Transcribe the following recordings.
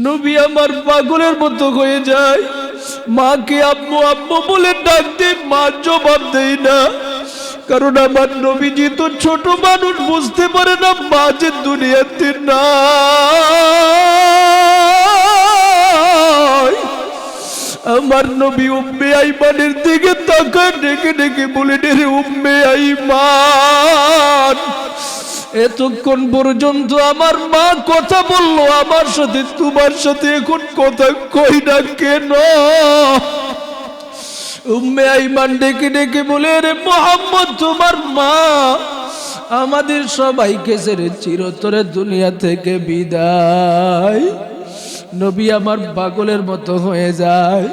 নবী আমার পাগলের মতো হয়ে যায়। মাকে আম্মু আম্মু বলে ডাকতে মা জবাব দেয় না, কারণ আমার নবীজি তো ছোট মানুষ, বুঝতে পারে না মা যে দুনিয়াতে নাই। আমার নবী উম্মে আইমানের দিকে তাকায়, ডেকে ডেকে বলেন, রে উম্মে আইমান, এতক্ষণ পর্যন্ত আমার মা কথা বললো আমার সাথে, তোমার সাথে এখন কথা কই না কেন? উম্মে আইমান ডেকে ডেকে বলে, রে মুহাম্মদ, তোমার মা আমাদের সবাইকে ছেড়ে চিরতরে দুনিয়া থেকে বিদায়। নবী আমার পাগলের মতো হয়ে যায়,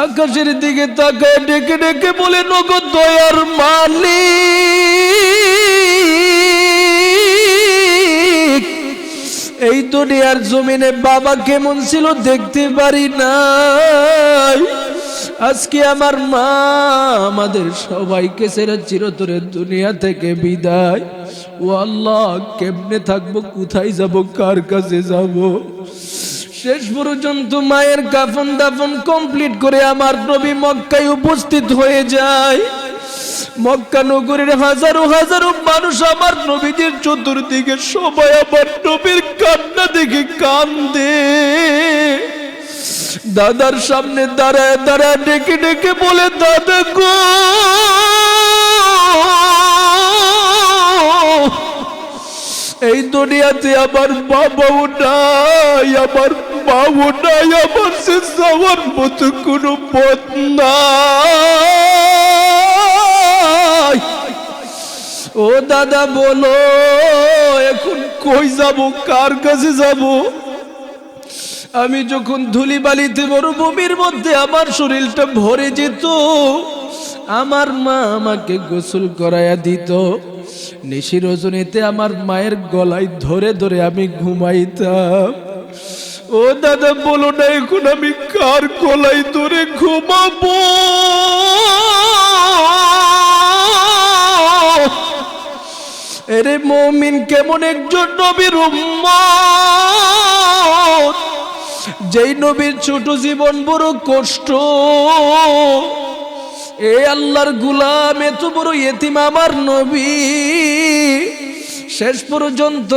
আকাশের দিকে তাকায় ডেকে ডেকে বলে, নগো দয়ার মালিক, এই দুনিয়ার জমিনে বাবা কেমন ছিল দেখতে পারি নাই, আজকে আমার মা আমাদের সবাইকে ছেড়ে চিরতরে দুনিয়া থেকে বিদায়। ও আল্লাহ, কেমনে থাকবো, কোথায় যাব, কার কাছে যাব? শেষ পর্যন্ত মায়ের কাফন দাফন কমপ্লিট করে আমার নবী মক্কায় উপস্থিত হয়ে যায়। মক্কা নগরীর হাজারো হাজারো মানুষ আমার নবীদের চতুর্দিকে, সবাই আমার নবীর কান্না দেখে কান্দে। দাদার সামনে দাঁড়ায় দাঁড়ায় ডেকে ডেকে বলে, দাদা গো, এই দুনিয়াতে আমার বাবাও নাই, আমার মাও নাই, আমার সে যাওয়ার মতো কোনো পথ নাই। ও দাদা বলো, এখন কই যাব, কার কাছে যাব? আমি যখন ধুলিবালিতে মরুভূমির মধ্যে আমার শরীরটা ভরে যেত, আমার মা আমাকে গোসল করাইয়া দিত, নিশি রজনীতে আমার মায়ের গলায় ধরে ধরে আমি ঘুমাইতাম। ও দাদা বলো না, এখন আমি কার গলায় ধরে ঘুমাবো? এরে মুমিন, কেমন একজন নবীর উম্মত, যেই নবীর ছোট জীবন বড় কষ্ট। এ আল্লাহর গোলাম, এত বড় ইতিম আমার নবী, শেষ পর্যন্ত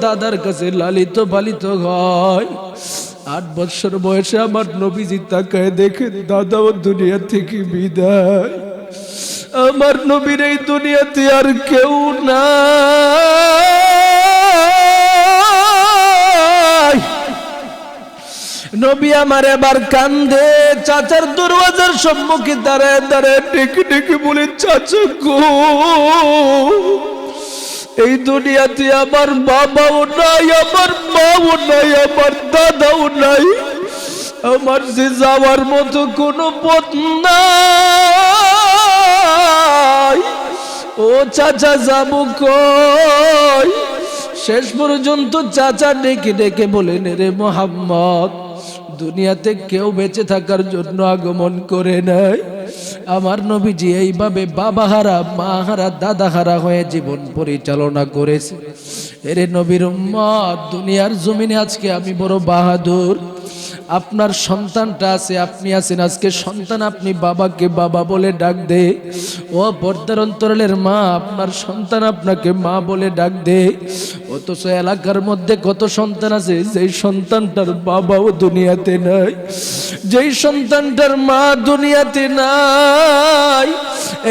দাদার কাছে লালিত পালিত হয়। 8 বছর বয়সে আমার নবীজি তাকায় দেখে দাদাও দুনিয়া থেকে বিদায়। আমার নবীর এই দুনিয়াতে আর কেউ নাই। নবী আমার এবার কান্দে, চাচার দরওয়াজার সম্মুখে দাঁড়ায় দাঁড়ায় ডেকে ডেকে বলে, চাচা গো, এই দুনিয়াতে আমার বাবাও নাই, আমার মাও নাই, আমার দাদাও নাই, আমার যে যাওয়ার মতো কোনো পথ নাই। ও চাচা, যাবো কই? শেষ পর্যন্ত চাচা ডেকে ডেকে বলেন, রে মুহাম্মদ, দুনিয়াতে কেউ বেঁচে থাকার জন্য আগমন করে নাই। আমার নবীজি এইভাবে বাবা হারা, মা হারা, দাদা হারা হয়ে জীবন পরিচালনা করেছে। এরে নবীর উম্মত, দুনিয়ার জমিনে আজকে আমি বড় বাহাদুর। আপনার সন্তানটা আছে, আপনি আছেন, আজকে সন্তান আপনি বাবাকে বাবা বলে ডাক দে। ও পর্দার অন্তরালের মা, আপনার সন্তান আপনাকে মা বলে ডাক দে। অথচ এলাকার মধ্যে কত সন্তান আছে যেই সন্তানটার বাবাও দুনিয়াতে নাই, যেই সন্তানটার মা দুনিয়াতে নাই।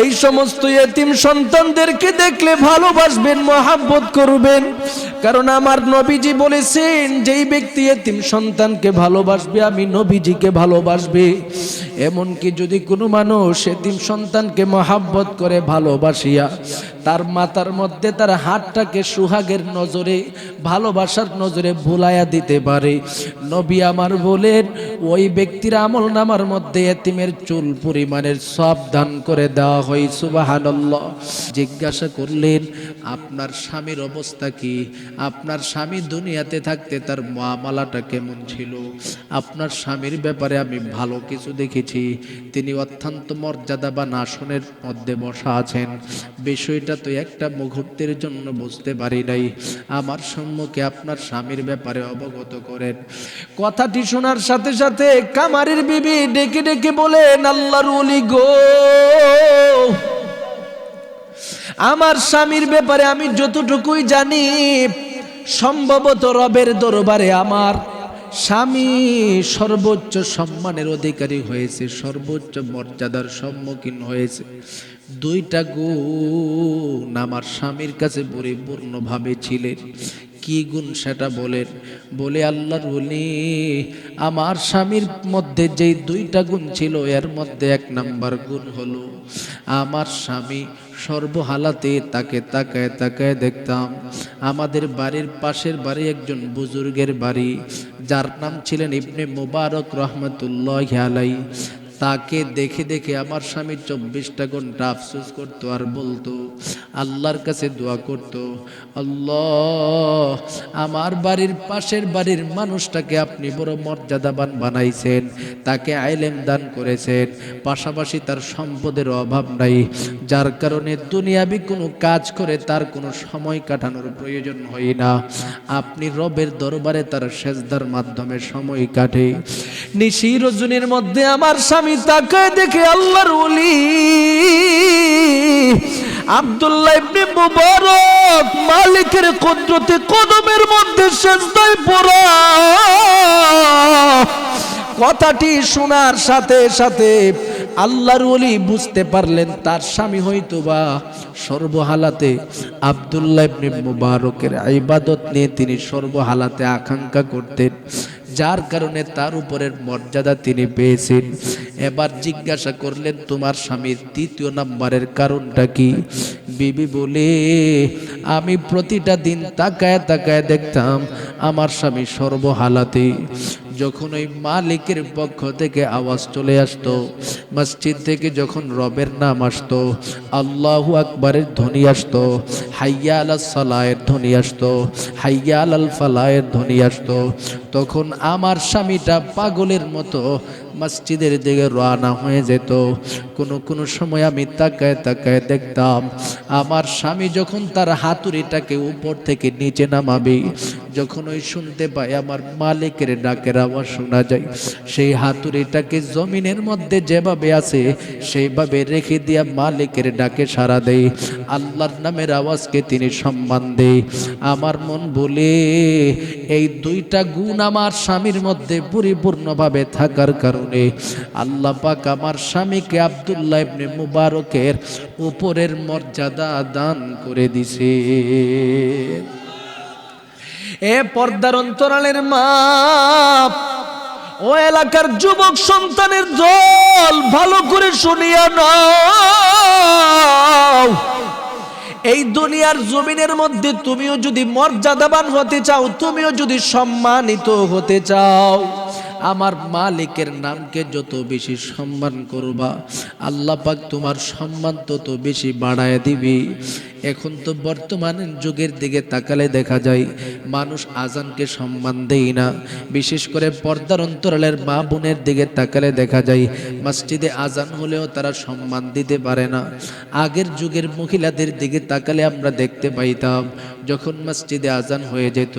এই সমস্ত এতিম সন্তানদেরকে দেখলে ভালোবাসবেন, মহব্বত করবেন, কারণ আমার নবীজি বলেছেন, যেই ব্যক্তি এতিম সন্তানকে ভালোবাসবে, আমি নবীজিকে ভালোবাসবে। এমনকি যদি কোনো মানুষ এতিম সন্তানকে মহব্বত করে, ভালোবাসিয়া তার মাথার মধ্যে তার হাতটাকে সুহাগের নজরে, ভালোবাসার নজরে ভুলাইয়া দিতে পারে, নবী আমার বলেন, ওই ব্যক্তির আমল নামার মধ্যে এতিমের চুল পরিমাণের সব দান করে দেওয়া হয়। সুবহানাল্লাহ। জিজ্ঞাসা করলেন, আপনার স্বামীর অবস্থা কি? আপনার স্বামী দুনিয়াতে থাকতে তার মুআমালাটা কেমন ছিল? আপনার স্বামীর ব্যাপারে আমি ভালো কিছু দেখেছি, তিনি অত্যন্ত মর্যাদাবান আসনের মধ্যে বসা আছেন, বিষয়টা তো একটা মুহূর্তের জন্য বুঝতে পারি নাই। আমার সম্মুখে আপনার স্বামীর ব্যাপারে অবগত করেন। কথাটি শোনার সাথে সাথে কামারের বিবি ডেকে ডেকে বলেন, আল্লাহর ওলি গো, আমার স্বামীর ব্যাপারে আমি যতটুকুই জানি, সম্ভবত রবের দরবারে আমার স্বামী সর্বোচ্চ সম্মানের অধিকারী হয়েছে, সর্বোচ্চ মর্যাদার সম্মুখীন হয়েছে। দুইটা গুণ আমার স্বামীর কাছে পরিপূর্ণভাবে ছিলেন। কি গুণ সেটা বলেন? বলে আল্লাহর ওলি, আমার স্বামীর মধ্যে যেই দুইটা গুণ ছিল, এর মধ্যে এক নাম্বার গুণ হলো আমার স্বামী সর্বহালাতে তাকে তাকায় তাকায় দেখতাম। আমাদের বাড়ির পাশের বাড়ি একজন বুজুর্গের বাড়ি, যার নাম ছিলেন ইবনে মুবারক রহমতুল্লাহ আলাইহি। তাকে দেখে দেখে আমার স্বামী 24টা ঘন্টা আফসোস করতো আর বলতো, আল্লাহর কাছে দোয়া করতো, আল্লাহ আমার বাড়ির পাশের বাড়ির মানুষটাকে আপনি বড় মর্যাদাবান বানাইছেন, তাকে আইলেম দান করেছেন, পাশাপাশি তার সম্পদের অভাব নাই, যার কারণে দুনিয়াবি কোনো কাজ করে তার কোনো সময় কাটানোর প্রয়োজন হয় না। আপনি রবের দরবারে তার সেজদার মাধ্যমে সময় কাটে। নিশি রজনীর মধ্যে আমার স্বামী তাকায় দেখে আল্লাহর ওলি আব্দুল্লাহ ইবনে মুবারক মালিকের কুদরতে কদমের মধ্যে সেজদায় পড়া। কথাটি শোনার সাথে সাথে আল্লাহর ওলি বুঝতে পারলেন তার স্বামী হয়তোবা সর্বহালাতে আব্দুল্লাহ ইবনে মুবারকের ইবাদত নিয়ে তিনি সর্বহালাতে আকাঙ্ক্ষা করতেন, যার কারণে তার উপরের মর্যাদা তিনি পেয়েছেন। এবার জিজ্ঞাসা করলেন, তোমার স্বামীর তৃতীয় নাম্বারের কারণটা কি? বিবি বলে, আমি প্রতিটা দিন তাকায় তাকায় দেখতাম আমার স্বামী সর্বহালাতে যখন ওই মালিকের পক্ষ থেকে আওয়াজ চলে আসতো, মসজিদ থেকে যখন রবের নাম আসতো, আল্লাহু আকবারের ধ্বনি আসতো, হাইয়া আলাস সালায়ের ধ্বনি আসতো, হাইয়া আলাল ফালায়ের ধ্বনি আসতো, তখন আমার স্বামীটা পাগলের মতো মসজিদের দিকে রওনা হয়ে যেত। কোনো সময় আমি তাকায় তাকায় দেখতাম আমার স্বামী যখন তার হাতুড়িটাকে উপর থেকে নিচে নামাবে, যখন ওই শুনতে পাই আমার মালিকের ডাকের আওয়াজ শোনা যায়, সেই হাতুড়িটাকে জমিনের মধ্যে যেভাবে আছে সেইভাবে রেখে দিয়া মালিকের ডাকে সাড়া দেয়, আল্লাহর নামের আওয়াজকে তিনি সম্মান দেয়। আমার মন বলে, এই দুইটা গুণ আমার স্বামীর মধ্যে পরিপূর্ণভাবে থাকার কারণে আল্লাহ পাক আমার স্বামীকে আব্দুল্লাহ ইবনে মুবারকের উপরের মর্যাদা দান করে দিছে। এ পর্দার অন্তরালের মা, ও এলাকার যুবক সন্তানের দল, ভালো করে শুনিয়া নাও। এই দুনিয়ার জমিনের মধ্যে তুমিও যদি মর্যাদাবান হতে চাও, তুমিও যদি সম্মানিত হতে চাও, আমার মালিকের নামকে যত বেশি সম্মান করবা, আল্লাহ পাক তোমার সম্মান তত বেশি বাড়ায় দিবি। এখন তো বর্তমান যুগের দিকে তাকালে দেখা যায় মানুষ আজানকে সম্মান দেয় না। বিশেষ করে পর্দার অন্তরালের মা বোনের দিকে তাকালে দেখা যায় মসজিদে আজান হলেও তারা সম্মান দিতে পারে না। আগের যুগের মহিলাদের দিকে তাকালে আমরা দেখতে পাইতাম যখন মসজিদে আজান হয়ে যেত,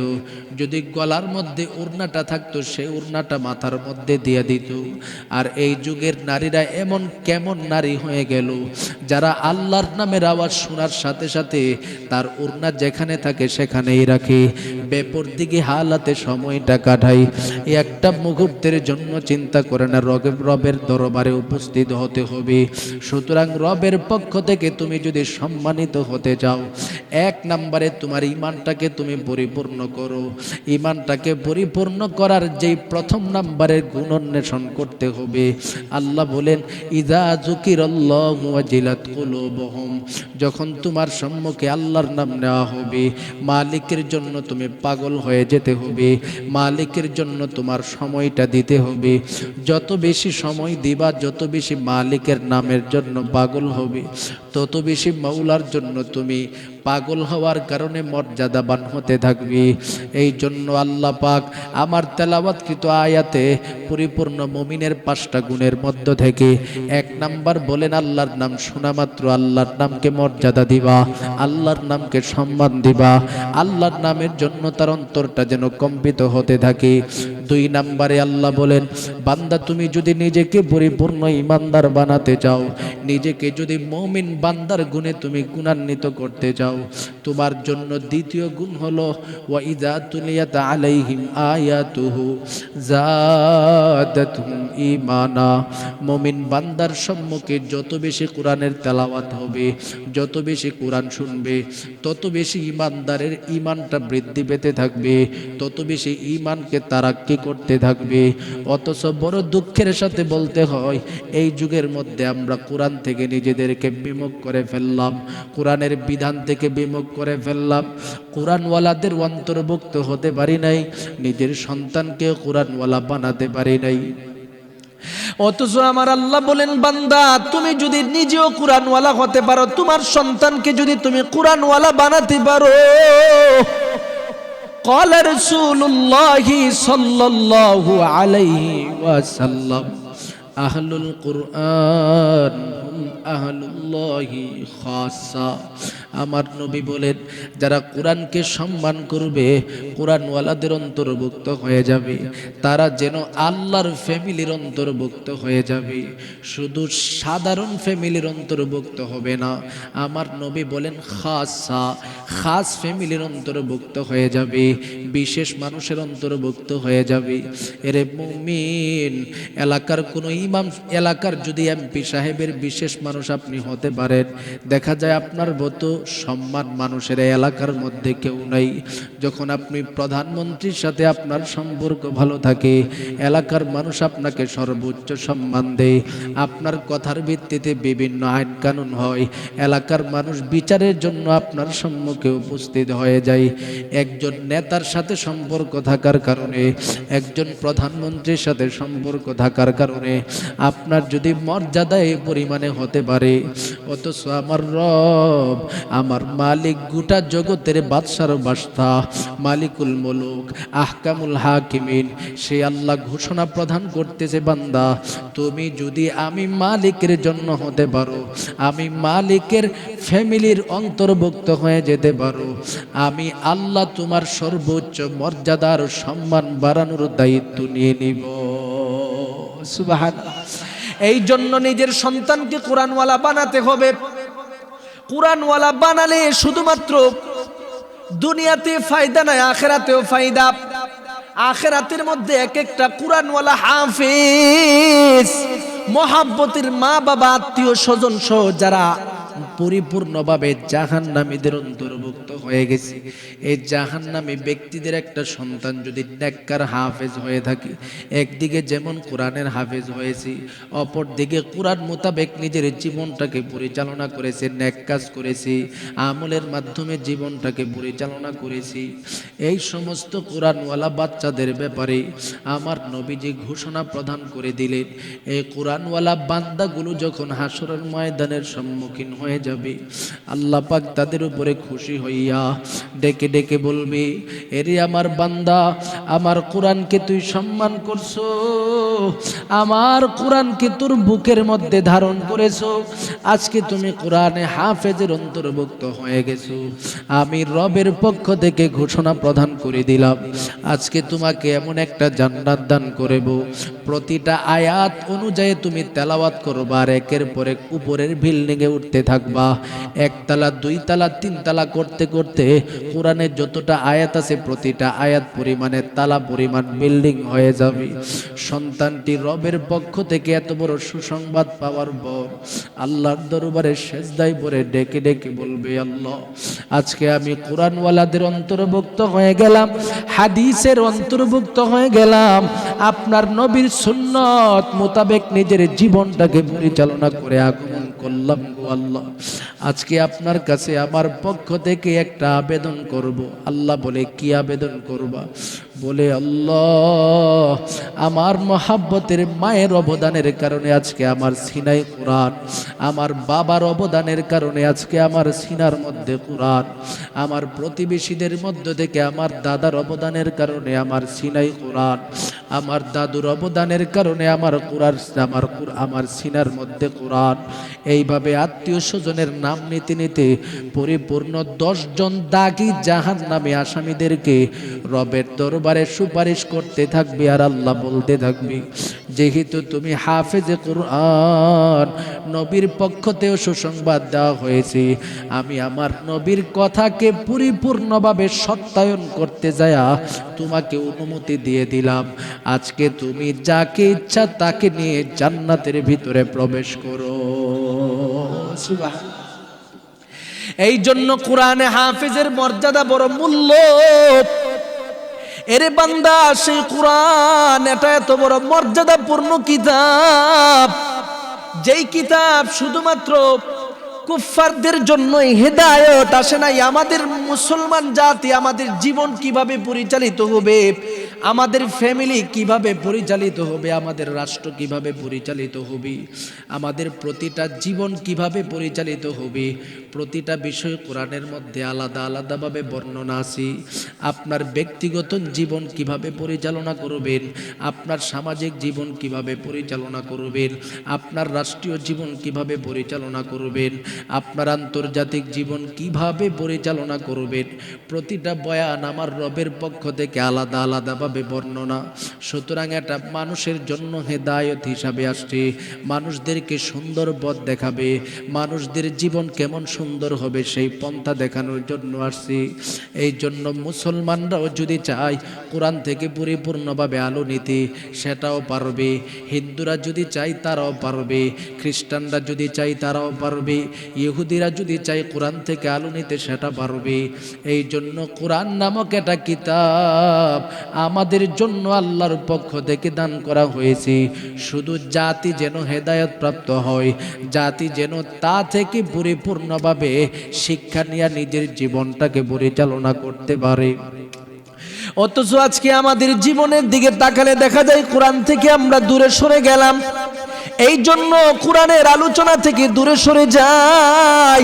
যদি গলার মধ্যে ওড়নাটা থাকতো সেই ওড়নাটা মাথার মধ্যে দিয়ে দিত। আর এই যুগের নারীরা এমন কেমন নারী হয়ে গেল, যারা আল্লাহর নামের আওয়াজ শোনার সাথে সাথে তার ওড়না যেখানে থাকে সেখানেই রাখে, বেপরদিকে হালাতে সময়টা কাটায়। একটা মুহূর্তের জন্য চিন্তা করে না রবের দরবারে উপস্থিত হতে হবে। সুতরাং রবের পক্ষ থেকে তুমি যদি সম্মানিত হতে চাও, এক নম্বরে তোমার ঈমানটাকে তুমি পরিপূর্ণ করো। ঈমানটাকে পরিপূর্ণ করার যেই প্রথম নম্বরের গুণ অন্বেষণ করতে হবে, আল্লাহ বলেন ইযা যুকিরাল্লাহু ওয়াজিলাত কুলুবুহুম, যখন তোমার সম্মুখে আল্লাহর নাম নেওয়া হবে, মালিকের জন্য তুমি পাগল হয়ে যেতে হবে, মালিকের জন্য তোমার সময়টা দিতে হবে। যত বেশি সময় দিবা, যত বেশি মালিকের নামের জন্য পাগল হবে, তত বেশি মাওলার জন্য তুমি পাগল হওয়ার কারণে মর্যাদাবান হতে থাকবি। এই জন্য আল্লাহ পাক আমার তেলাওয়াতকৃত আয়াতে পরিপূর্ণ মুমিনের 5টা গুণের মধ্য থেকে 1 নাম্বার বলেন, আল্লাহর নাম শোনা মাত্র আল্লাহর নামকে মর্যাদা দিবা, আল্লাহর নামকে সম্মান দিবা, আল্লাহর নামের জন্য তার অন্তরটা যেন কম্পিত হতে থাকে। 2 নাম্বারে আল্লাহ বলেন, বান্দা তুমি যদি নিজেকে পরিপূর্ণ ঈমানদার বানাতে চাও, নিজেকে যদি মুমিন বান্দার গুণে তুমি গুণান্বিত করতে চাও, তোমার জন্য দ্বিতীয় গুণ হলো ওয়া ইযা তুলিয়াত আলাইহিম আয়াতুহু যাদাতুহুম ঈমানা। মুমিন বান্দার সম্মুখে যত বেশি কোরআনের তেলাওয়াত হবে, যত বেশি কোরআন শুনবে, তত বেশি ঈমানদারের ঈমানটা বৃদ্ধি পেতে থাকবে, তত বেশি ঈমানকে তারাক্কি করতে থাকবে। অথচ বড় দুঃখের সাথে বলতে হয়, এই যুগের মধ্যে আমরা কোরআন থেকে নিজেদেরকে বিমুখ করে ফেললাম, কোরআনের বিধান থেকে বিমুখ করে ফেললাম, কোরআনওয়ালাদের অন্তর্ভুক্ত হতে পারি নাই, নিজের সন্তানকে কোরআনওয়ালা বানাতে পারি নাই। অথচ আমার আল্লাহ বলেন, বান্দা তুমি যদি নিজেও কোরআনওয়ালা হতে পারো, তোমার সন্তানকে যদি তুমি কোরআনওয়ালা বানাতে পারো, قال رسول الله صلى الله عليه وسلم أهل القرآن هم أهل الله خاصة। আমার নবী বলেন, যারা কোরআনকে সম্মান করবে, কোরআনওয়ালাদের অন্তর্ভুক্ত হয়ে যাবে, তারা যেন আল্লাহর ফ্যামিলির অন্তর্ভুক্ত হয়ে যাবে। শুধু সাধারণ ফ্যামিলির অন্তর্ভুক্ত হবে না, আমার নবী বলেন খাসা, খাস ফ্যামিলির অন্তর্ভুক্ত হয়ে যাবে, বিশেষ মানুষের অন্তর্ভুক্ত হয়ে যাবে। এরে মুমিন, এলাকার কোনো ইমাম, এলাকার যদি এমপি সাহেবের বিশেষ মানুষ আপনি হতে পারেন, দেখা যায় আপনার মতো সম্মান মানুষের এলাকার মধ্যে কেউ নাই। যখন আপনি প্রধানমন্ত্রীর সাথে আপনার সম্পর্ক ভালো থাকে, এলাকার মানুষ আপনাকে সর্বোচ্চ সম্মান দেয়, আপনার কথার ভিত্তিতে বিভিন্ন আইন কানুন হয়, এলাকার মানুষ বিচারের জন্য আপনার সম্মুখে উপস্থিত হয়ে যায়। একজন নেতার সাথে সম্পর্ক থাকার কারণে, একজন প্রধানমন্ত্রীর সাথে সম্পর্ক থাকার কারণে আপনার যদি মর্যাদা এই পরিমাণে হতে পারে, অথচ আমার রব, আমার মালিক, গোটা জগতের বাদশার বাদশা, মালিকুল মুলুক, আহকামুল হাকিমিন, সে আল্লাহ ঘোষণা প্রদান করতেছে, বান্দা তুমি যদি আমি মালিকের জন্য হতে পারো, আমি মালিকের ফ্যামিলির অন্তর্ভুক্ত হয়ে যেতে পারো, আমি আল্লাহ তোমার সর্বোচ্চ মর্যাদার সম্মান বাড়ানোর দায়িত্ব নিয়ে নিব। সুবহানাল্লাহ। এই জন্য নিজের সন্তানকে কোরআনওয়ালা বানাতে হবে। কোরআনওয়ালা বানালে শুধুমাত্র দুনিয়াতে ফায়দা নয়, আখিরাতেও ফায়দা। আখিরাতের মধ্যে এক একটা কোরআনওয়ালা হাফেজ, মহাব্বতের মা বাবা, আত্মীয় স্বজন সহ যারা পরিপূর্ণভাবে জাহান্নামীদের অন্তর্ভুক্ত হয়ে গেছে, এই জাহান্নামী ব্যক্তিদের একটা সন্তান যদি নেককার হাফেজ হয়ে থাকে, একদিকে যেমন কোরআনের হাফেজ হয়েছে, অপর দিকে কোরআন মোতাবেক নিজের জীবনটাকে পরিচালনা করেছে, নেক কাজ করেছে, আমলের মাধ্যমে জীবনটাকে পরিচালনা করেছি, এই সমস্ত কোরআনওয়ালা বাচ্চাদের ব্যাপারে আমার নবীজি ঘোষণা প্রদান করে দিলেন, এই কোরআনওয়ালা বান্দাগুলো যখন হাসরের ময়দানের সম্মুখীন হয়ে যাবে, আল্লাহ পাক তাদের উপরে খুশি হইয়া ডেকে ডেকে বলবে, এরে আমার বান্দা, আমার কোরআনকে তুই সম্মান করছো, আমার কোরআনকে তোর বুকের মধ্যে ধারণ করেছো, আজকে তুমি কোরআনে হাফেজের অন্তর্ভুক্ত হয়ে গেছো, আমি রবের পক্ষ থেকে ঘোষণা প্রদান করে দিলাম, আজকে তোমাকে এমন একটা জান্নাত দান করব, প্রতিটা আয়াত অনুযায়ী তুমি তেলাওয়াত করবা, আর একের পর এক উপরের বিল্ডিংয়ে উঠতে থাকবা, একতলা, দুইতলা, তিনতলা করতে করতে কোরআনের যতটা আয়াত আছে প্রতিটা আয়াত পরিমাণে তালা পরিমাণ বিল্ডিং হয়ে যাবে। সন্তানটি রবের পক্ষ থেকে এত বড় সুসংবাদ পাওয়ার পর আল্লাহর দরবারে সেজদায় পড়ে ডেকে ডেকে বলবে, আল্লাহ, আজকে আমি কোরআনওয়ালাদের অন্তর্ভুক্ত হয়ে গেলাম, হাদিসের অন্তর্ভুক্ত হয়ে গেলাম, আপনার নবীর সুন্নত মোতাবেক নিজের জীবনটাকে পরিচালনা করে আগমন করলাম। বললাম, গো আল্লাহ, আজকে আপনার কাছে আমার পক্ষ থেকে একটা আবেদন করব। আল্লাহ বলে, কি আবেদন করবা? বলে, আল্লাহ, আমার মহাব্বতের মায়ের অবদানের কারণে আজকে আমার সিনায় কোরআন, আমার বাবার অবদানের কারণে আজকে আমার সিনার মধ্যে কোরআন, আমার প্রতিবেশীদের মধ্য থেকে আমার দাদার অবদানের কারণে আমার সিনাই কোরআন, আমার দাদুর অবদানের কারণে আমার কোরআন, আমার সিনার মধ্যে কোরআন। এইভাবে আত্মীয় স্বজনের নাম নিতে নিতে পরিপূর্ণ 10 জন দাগী জাহান্নামী আসামিদেরকে রবের দরবারে সুপারিশ করতে থাকবে। আর আল্লাহ বলতে থাকবে, যেহেতু তুমি হাফেজে কোরআন, নবীর পক্ষতেও সুসংবাদ দেওয়া হয়েছে, আমি আমার নবীর কথাকে পরিপূর্ণভাবে সত্যায়ন করতে যায়া তোমাকে অনুমতি দিয়ে দিলাম। আজকে তুমি যাকে ইচ্ছা তাকে নিয়ে জান্নাতের ভিতরে প্রবেশ করো। সুবহানাল্লাহ। এই জন্য কোরআনে হাফেজের মর্যাদা বড় মূল্য। এরে বান্দা, সেই কোরআন এটা এত বড় মর্যাদাপূর্ণ কিতাব, যেই কিতাব শুধুমাত্র কুফফারদের জন্যই হেদায়েত আসে নাই। আমাদের মুসলমান জাতি, আমাদের জীবন কিভাবে পরিচালিত হবে, আমাদের ফ্যামিলি কিভাবে পরিচালিত হবে, আমাদের রাষ্ট্র কিভাবে পরিচালিত হবে, আমাদের প্রতিটা জীবন কিভাবে পরিচালিত হবে, প্রতিটা বিষয় কোরআনের মধ্যে আলাদা আলাদাভাবে বর্ণনা আছে। আপনার ব্যক্তিগত জীবন কিভাবে পরিচালনা করবেন, আপনার সামাজিক জীবন কিভাবে পরিচালনা করবেন, আপনার রাষ্ট্রীয় জীবন কিভাবে পরিচালনা করবেন, আপনার আন্তর্জাতিক জীবন কিভাবে পরিচালনা করবেন, প্রতিটা বয়ান আমার রবের পক্ষ থেকে আলাদা আলাদাভাবে বর্ণনা। সুতরাং এটা মানুষের জন্য হেদায়েত হিসাবে আসছে, মানুষদেরকে সুন্দর পথ দেখাবে, মানুষদের জীবন কেমন সুন্দর হবে সেই পন্থা দেখানোর জন্য আসছে। এই জন্য মুসলমানরাও যদি চায় কোরআন থেকে পরিপূর্ণভাবে আলো নিতে, সেটাও পারবে। হিন্দুরা যদি চায় তারাও পারবে, খ্রিস্টানরা যদি চায় তারাও পারবে, ইহুদিরা যদি চায় কোরআন থেকে আলো নিতে সেটা পারবে। এই জন্য কোরআন নামক একটা কিতাব আমাদের জন্য আল্লাহর পক্ষ থেকে দান করা হয়েছে। শুধু জাতি যেন হেদায়েত প্রাপ্ত হয়, জাতি যেন তা থেকে পরিপূর্ণভাবে শিক্ষা নিয়ে নিজের জীবনটাকে পরিচালনা করতে পারে। অথচ আজকে আমাদের জীবনের দিকে তাকালে দেখা যায় কোরআন থেকে আমরা দূরে সরে গেলাম। এই জন্য কোরআনের আলোচনা থেকে দূরে সরে যাই,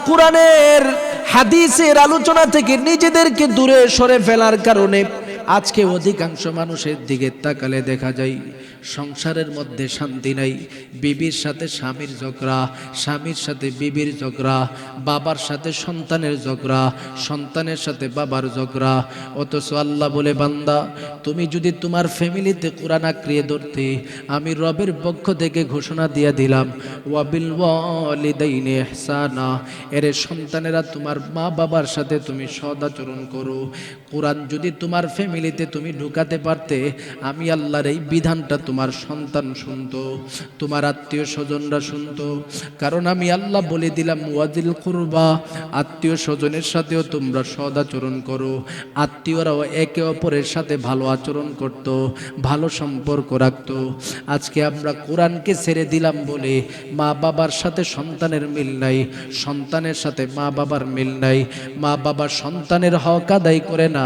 কোরআনের হাদিসের আলোচনা থেকে নিজেদেরকে দূরে সরে ফেলার কারণে আজকে অধিকাংশ মানুষের দিকে তাকালে দেখা যায় সংসারের মধ্যে শান্তি নাই। বিবির সাথে স্বামীর ঝগড়া, স্বামীর সাথে বিবির ঝগড়া, বাবার সাথে সন্তানের ঝগড়া, সন্তানের সাথে বাবার ঝগড়া। অথচ আল্লাহ বলে, বান্দা, তুমি যদি তোমার ফ্যামিলিতে কোরআন আঁকড়িয়ে ধরতে, আমি রবের পক্ষ থেকে ঘোষণা দিয়ে দিলাম, ওয়াবিল ওয়ালিদাইনি ইহসানা, এরে সন্তানেরা তোমার মা বাবার সাথে তুমি সদাচরণ করো। কোরআন যদি তোমার ফ্যামিলিতে তুমি ঢুকাতে পারতে, আমি আল্লাহর এই বিধানটা তোমার সন্তান শুনতো, তোমার আত্মীয় স্বজনরা শুনতো। কারণ আমি আল্লাহ বলে দিলাম, ওয়াজিল কুরবা, আত্মীয় স্বজনের সাথেও তোমরা সদাচরণ করো। আত্মীয়রাও একে অপরের সাথে ভালো আচরণ করত, ভালো সম্পর্ক রাখত। আজকে আমরা কোরআনকে ছেড়ে দিলাম বলে মা বাবার সাথে সন্তানের মিল নাই, সন্তানের সাথে মা বাবার মিল নাই, মা বাবা সন্তানের হক আদায় করে না,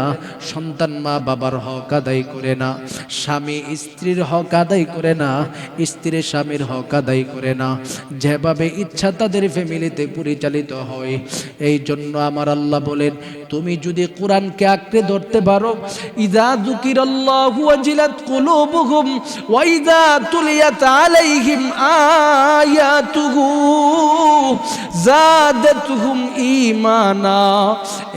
সন্তান মা বাবার হক আদায় করে না, স্বামী স্ত্রীর হক আদায় করে না, স্ত্রী স্বামীর হক আদায় করে না। যেভাবে ইচ্ছা তাদের ফ্যামিলিতে পরিচালিত হয়। এই জন্য আমার আল্লাহ বলেন, তুমি যদি কোরআনকে আঁকড়ে ধরতে পারো, ইযা যুকিরাল্লাহু ওয়াজিলাত কুলুবুহুম ওয়া ইযা তুলিয়াত আলাইহিম আয়াতুহু যাদাতুহুম ঈমানা।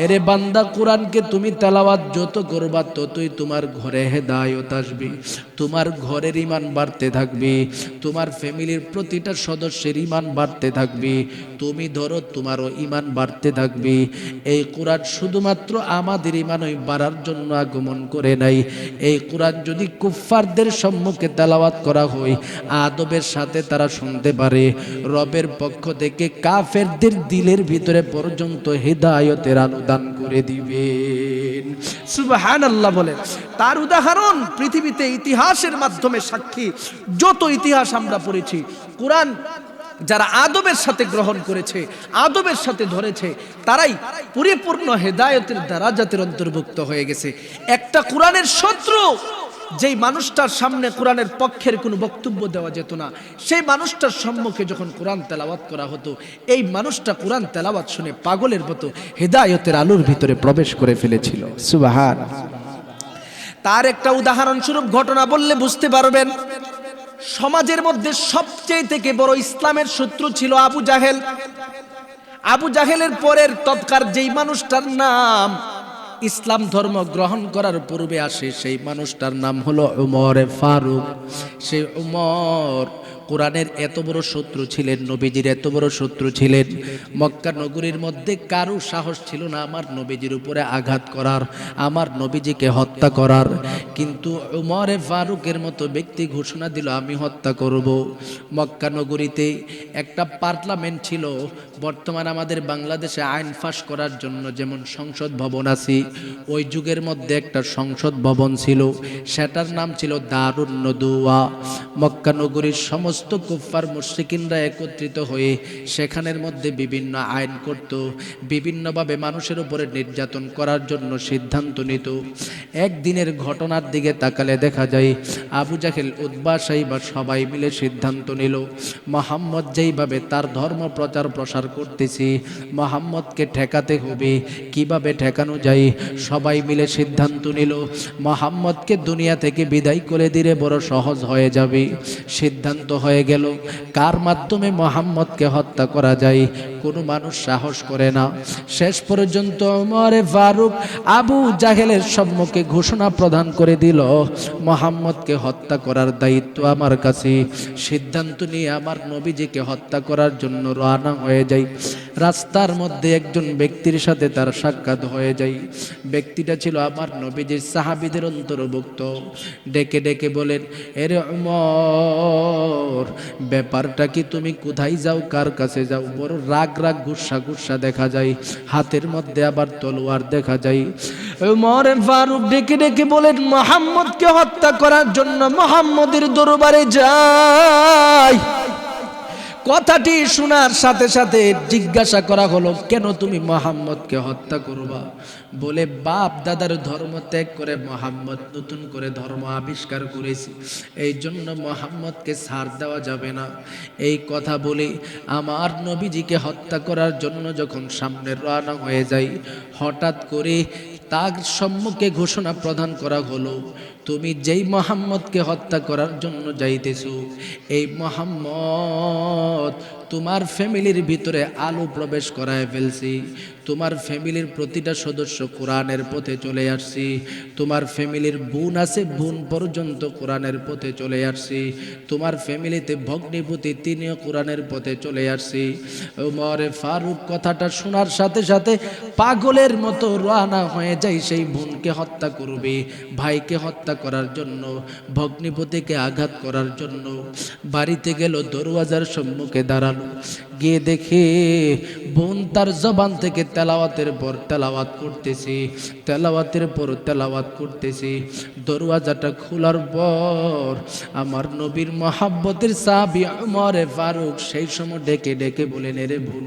এরে বান্দা, কোরআনকে তুমি তেলাওয়াত যত করবা ততই তোমার ঘরে হেদায়েত আসবে, তোমার ঘরের ঈমান বাড়তে থাকবে, তোমার ফ্যামিলির প্রতিটা সদস্যের ঈমান বাড়তে থাকবে। তুমি ধরো তোমারও ঈমান বাড়তে থাকবে। এই কোরআন শুধুমাত্র আমাদের ঈমানই বাড়ার জন্য আগমন করে নাই। এই কোরআন যদি কুফফারদের সম্মুখে তেলাওয়াত করা হয়, আদবের সাথে তারা শুনতে পারে, রবের পক্ষ থেকে কাফেরদের দিলের ভিতরে পর্যন্ত হেদায়েতের আলো দান করে দিবেন। সুবহানাল্লাহ বলেন। তার উদাহরণ পৃথিবীতে ইতিহাসের মাধ্যমে সাক্ষী। যত ইতিহাস আমরা পড়েছি, কোরআন যারা আদবের সাথে গ্রহণ করেছে, আদবের সাথে ধরেছে, তারাই পরিপূর্ণ হেদায়েতের দারাজাতের অন্তর্ভুক্ত হয়ে গেছে। একটা কোরআনের শত্রু, যেই মানুষটার সামনে কোরআনের পক্ষের কোনো বক্তব্য দেওয়া যেত না, সেই মানুষটার সম্মুখে যখন কোরআন তেলাওয়াত করা হতো, এই মানুষটা কোরআন তেলাওয়াত শুনে পাগলের মতো হেদায়েতের আলোর ভিতরে প্রবেশ করে ফেলেছিল। সুবহানাল্লাহ। তার একটা উদাহরণস্বরূপ ঘটনা বললে বুঝতে পারবেন। সমাজের মধ্যে সবচেয়ে থেকে বড় ইসলামের শত্রু ছিল আবু জাহেল। আবু জাহেলের পরের তৎকার যেই মানুষটার নাম ইসলাম ধর্ম গ্রহণ করার পূর্বে আসে, সেই মানুষটার নাম হলো উমর ফারুক। সেই উমর কোরআনের এত বড় শত্রু ছিলেন, নবীজির এত বড় শত্রু ছিলেন, মক্কা নগরীর মধ্যে কারো সাহস ছিল না আমার নবীজির উপরে আঘাত করার, আমার নবীজিকে হত্যা করার। কিন্তু উমর ফারুকের মতো ব্যক্তি ঘোষণা দিল, আমি হত্যা করব। মক্কা নগরীতে একটা পার্লামেন্ট ছিল, বর্তমান আমাদের বাংলাদেশে আইন ফাঁস করার জন্য যেমন সংসদ ভবন আছে, ওই যুগের মধ্যে একটা সংসদ ভবন ছিল, সেটার নাম ছিল দারুন নদুয়া। মক্কা নগরীর সমস্ত কুফফার মুশরিকিনরা একত্রিত হয়ে সেখানের মধ্যে বিভিন্ন আইন করত, বিভিন্নভাবে মানুষের উপরে নির্যাতন করার জন্য সিদ্ধান্ত নিত। একদিনের ঘটনার দিকে তাকালে দেখা যায় আবু জাহেল, উতবা, সাইবা সবাই মিলে সিদ্ধান্ত নিল, মুহাম্মদ যেইভাবে তার ধর্ম প্রচার প্রসার করতেছে, মুহাম্মদকে ঠেকাতে হবে। কিভাবে ঠেকানো যায়? সবাই মিলে সিদ্ধান্ত নিল মুহাম্মদকে দুনিয়া থেকে বিদায় করে দিলে বড় সহজ হয়ে যাবে। সিদ্ধান্ত হয়ে গেল কার মাধ্যমে মুহাম্মদকে হত্যা করা যায়। কোনো মানুষ সাহস করে না। শেষ পর্যন্ত ওমর ফারুক আবু জাহেলের সম্মুখে ঘোষণা প্রদান করে দিল, মুহাম্মদকে হত্যা করার দায়িত্ব আমার কাছে। সিদ্ধান্ত নিয়ে আমার নবীজিকে হত্যা করার জন্য রওনা হয়ে যাই। রাস্তার মধ্যে একজন ব্যক্তির সাথে তার সাক্ষাৎ হয়ে যায়। ব্যক্তিটা ছিল আমার নবীজির সাহাবীদের অন্তর্ভুক্ত। ডেকে ডেকে বলেন, এরে ওমর, ব্যাপারটা কি? তুমি কোথায় যাও, কার কাছে যাও? বড় রাগ রাগ গুসা গুসা দেখা যায়, হাতের মধ্যে আবার তলোয়ার দেখা যায়। ওমর ফারুক ডেকে ডেকে বলেন, মুহাম্মদকে হত্যা করার জন্য মুহাম্মদের দরবারে যাই। কথাটি শোনার সাথে সাথে জিজ্ঞাসা করা হলো, কেন তুমি মুহাম্মদকে হত্যা করবা? বলে, বাপ দাদার ধর্ম ত্যাগ করে মুহাম্মদ নতুন করে ধর্ম আবিষ্কার করেছে, এই জন্য মুহাম্মদকে ছাড় দেওয়া যাবে না। এই কথা বলে আমার নবীজিকে হত্যা করার জন্য যখন সামনে রওনা হয়ে যায়, হঠাৎ করে তার সম্মুখে ঘোষণা প্রদান করা হলো, তুমি যেই মুহাম্মদকে হত্যা করার জন্য যাইতেছো, এই মুহাম্মদ তোমার ফ্যামিলির ভিতরে আলো প্রবেশ করায় ফেলছি। তোমার ফ্যামিলির প্রতিটা সদস্য কোরআনের পথে চলে আসছি। তোমার ফ্যামিলির বোন আছে, বোন পর্যন্ত কোরআনের পথে চলে আসছি। তোমার ফ্যামিলিতে ভগ্নিপতি, তিনিও কোরআনের পথে চলে আসছি। ওমর ফারুক কথাটা শোনার সাথে সাথে পাগলের মতো রওনা হয়ে যায় সেই বোনকে হত্যা করবে, ভাইকে হত্যা করার জন্য, ভগ্নিপতিকে আঘাত করার জন্য। বাড়িতে গেল, দরওয়াজার সম্মুখে দাঁড়ালো, গিয়ে দেখে বোন তার জবান থেকে তেলাওয়াতের পর তেলাওয়াত করতেছে, তেলাওয়াতের পর তেলাওয়াত করতেছে। দরওয়াজাটা খোলার পর আমার নবীর মহাব্বতের সাহাবী ওমর ফারুক সেই সময় ডেকে ডেকে বলেন, এরে বোন,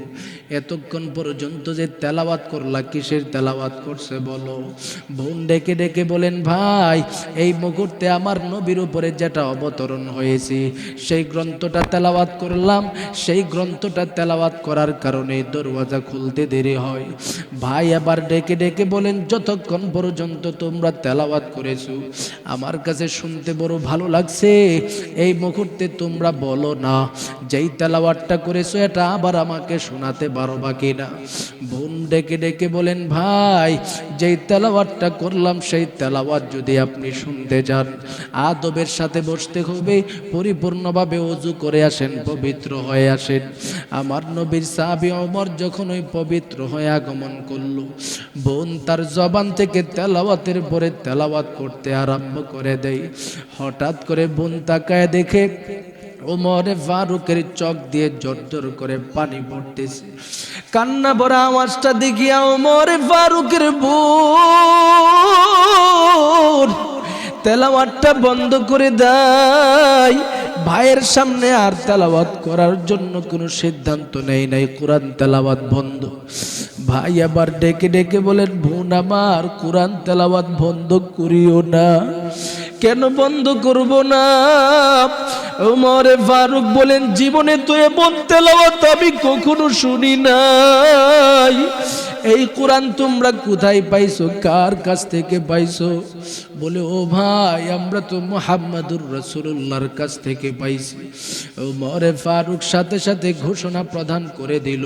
এতক্ষণ পর্যন্ত যে তেলাওয়াত করলা, কিসের তেলাওয়াত করছে বলো? বোন ডেকে ডেকে বলেন, ভাই, এই মুহূর্তে আমার নবীর উপরে যেটা অবতরণ হয়েছে সেই গ্রন্থটা তেলাওয়াত করলাম। সেই গ্রন্থটা তেলাওয়াত করার কারণে দরওয়াজা খুলতে দেরি হয়। ভাই আবার ডেকে ডেকে বলেন, যতক্ষণ পর্যন্ত তোমরা তেলাওয়াত করেছো আমার কাছে শুনতে বড় ভালো লাগছে, এই মুহূর্তে তোমরা বলো না যেই তেলাওয়াতটা করেছো এটা আবার আমাকে শোনাতে পারবা কিনা? বোন ডেকে ডেকে বলেন, ভাই, যেই তেলাওয়াতটা করলাম সেই তেলাওয়াত যদি আপনি শুনতে চান, আদবের সাথে বসতে হবে, পরিপূর্ণভাবে ওযু করে আসেন, পবিত্র হয়ে আসেন। আমার নবীর সাহাবী ওমর যখন ওই পবিত্র হয়ে আগমন করলো, বোন তার জবান থেকে তেলাওয়াতের পরে তেলাওয়াত করতে আরম্ভ করে দেয়। হঠাৎ করে বোন তাকায় দেখে ওমর ফারুকের চোখ দিয়ে ঝরঝর করে পানি পড়তেছে। কান্না ভরা আওয়াজটা দেখিয়া ওমর ফারুকের বোন তেলাওয়াতটা বন্ধ করে দেয়। ভাইয়ের সামনে আর তেলাওয়াত করার জন্য কোনো সিদ্ধান্ত নেই নাই, কোরআন তেলাওয়াত বন্ধ। ভাই আবার ডেকে ডেকে বলেন, বোন আমার কোরআন তেলাওয়াত বন্ধ করিও না। কেন বন্ধ করব না? ওমরে ফারুক বলেন, জীবনে তো এমন তেলাওয়াত আমি কখনো শুনি নাই। এই কোরআন তোমরা কোথায় পাইছো, কার কাছ থেকে পাইছো? বলে, ও ভাই আমরা তো মুহাম্মাদুর রাসূলুল্লাহর কাছ থেকে পাইছি। ওমরে ফারুক সাথে সাথে ঘোষণা প্রদান করে দিল,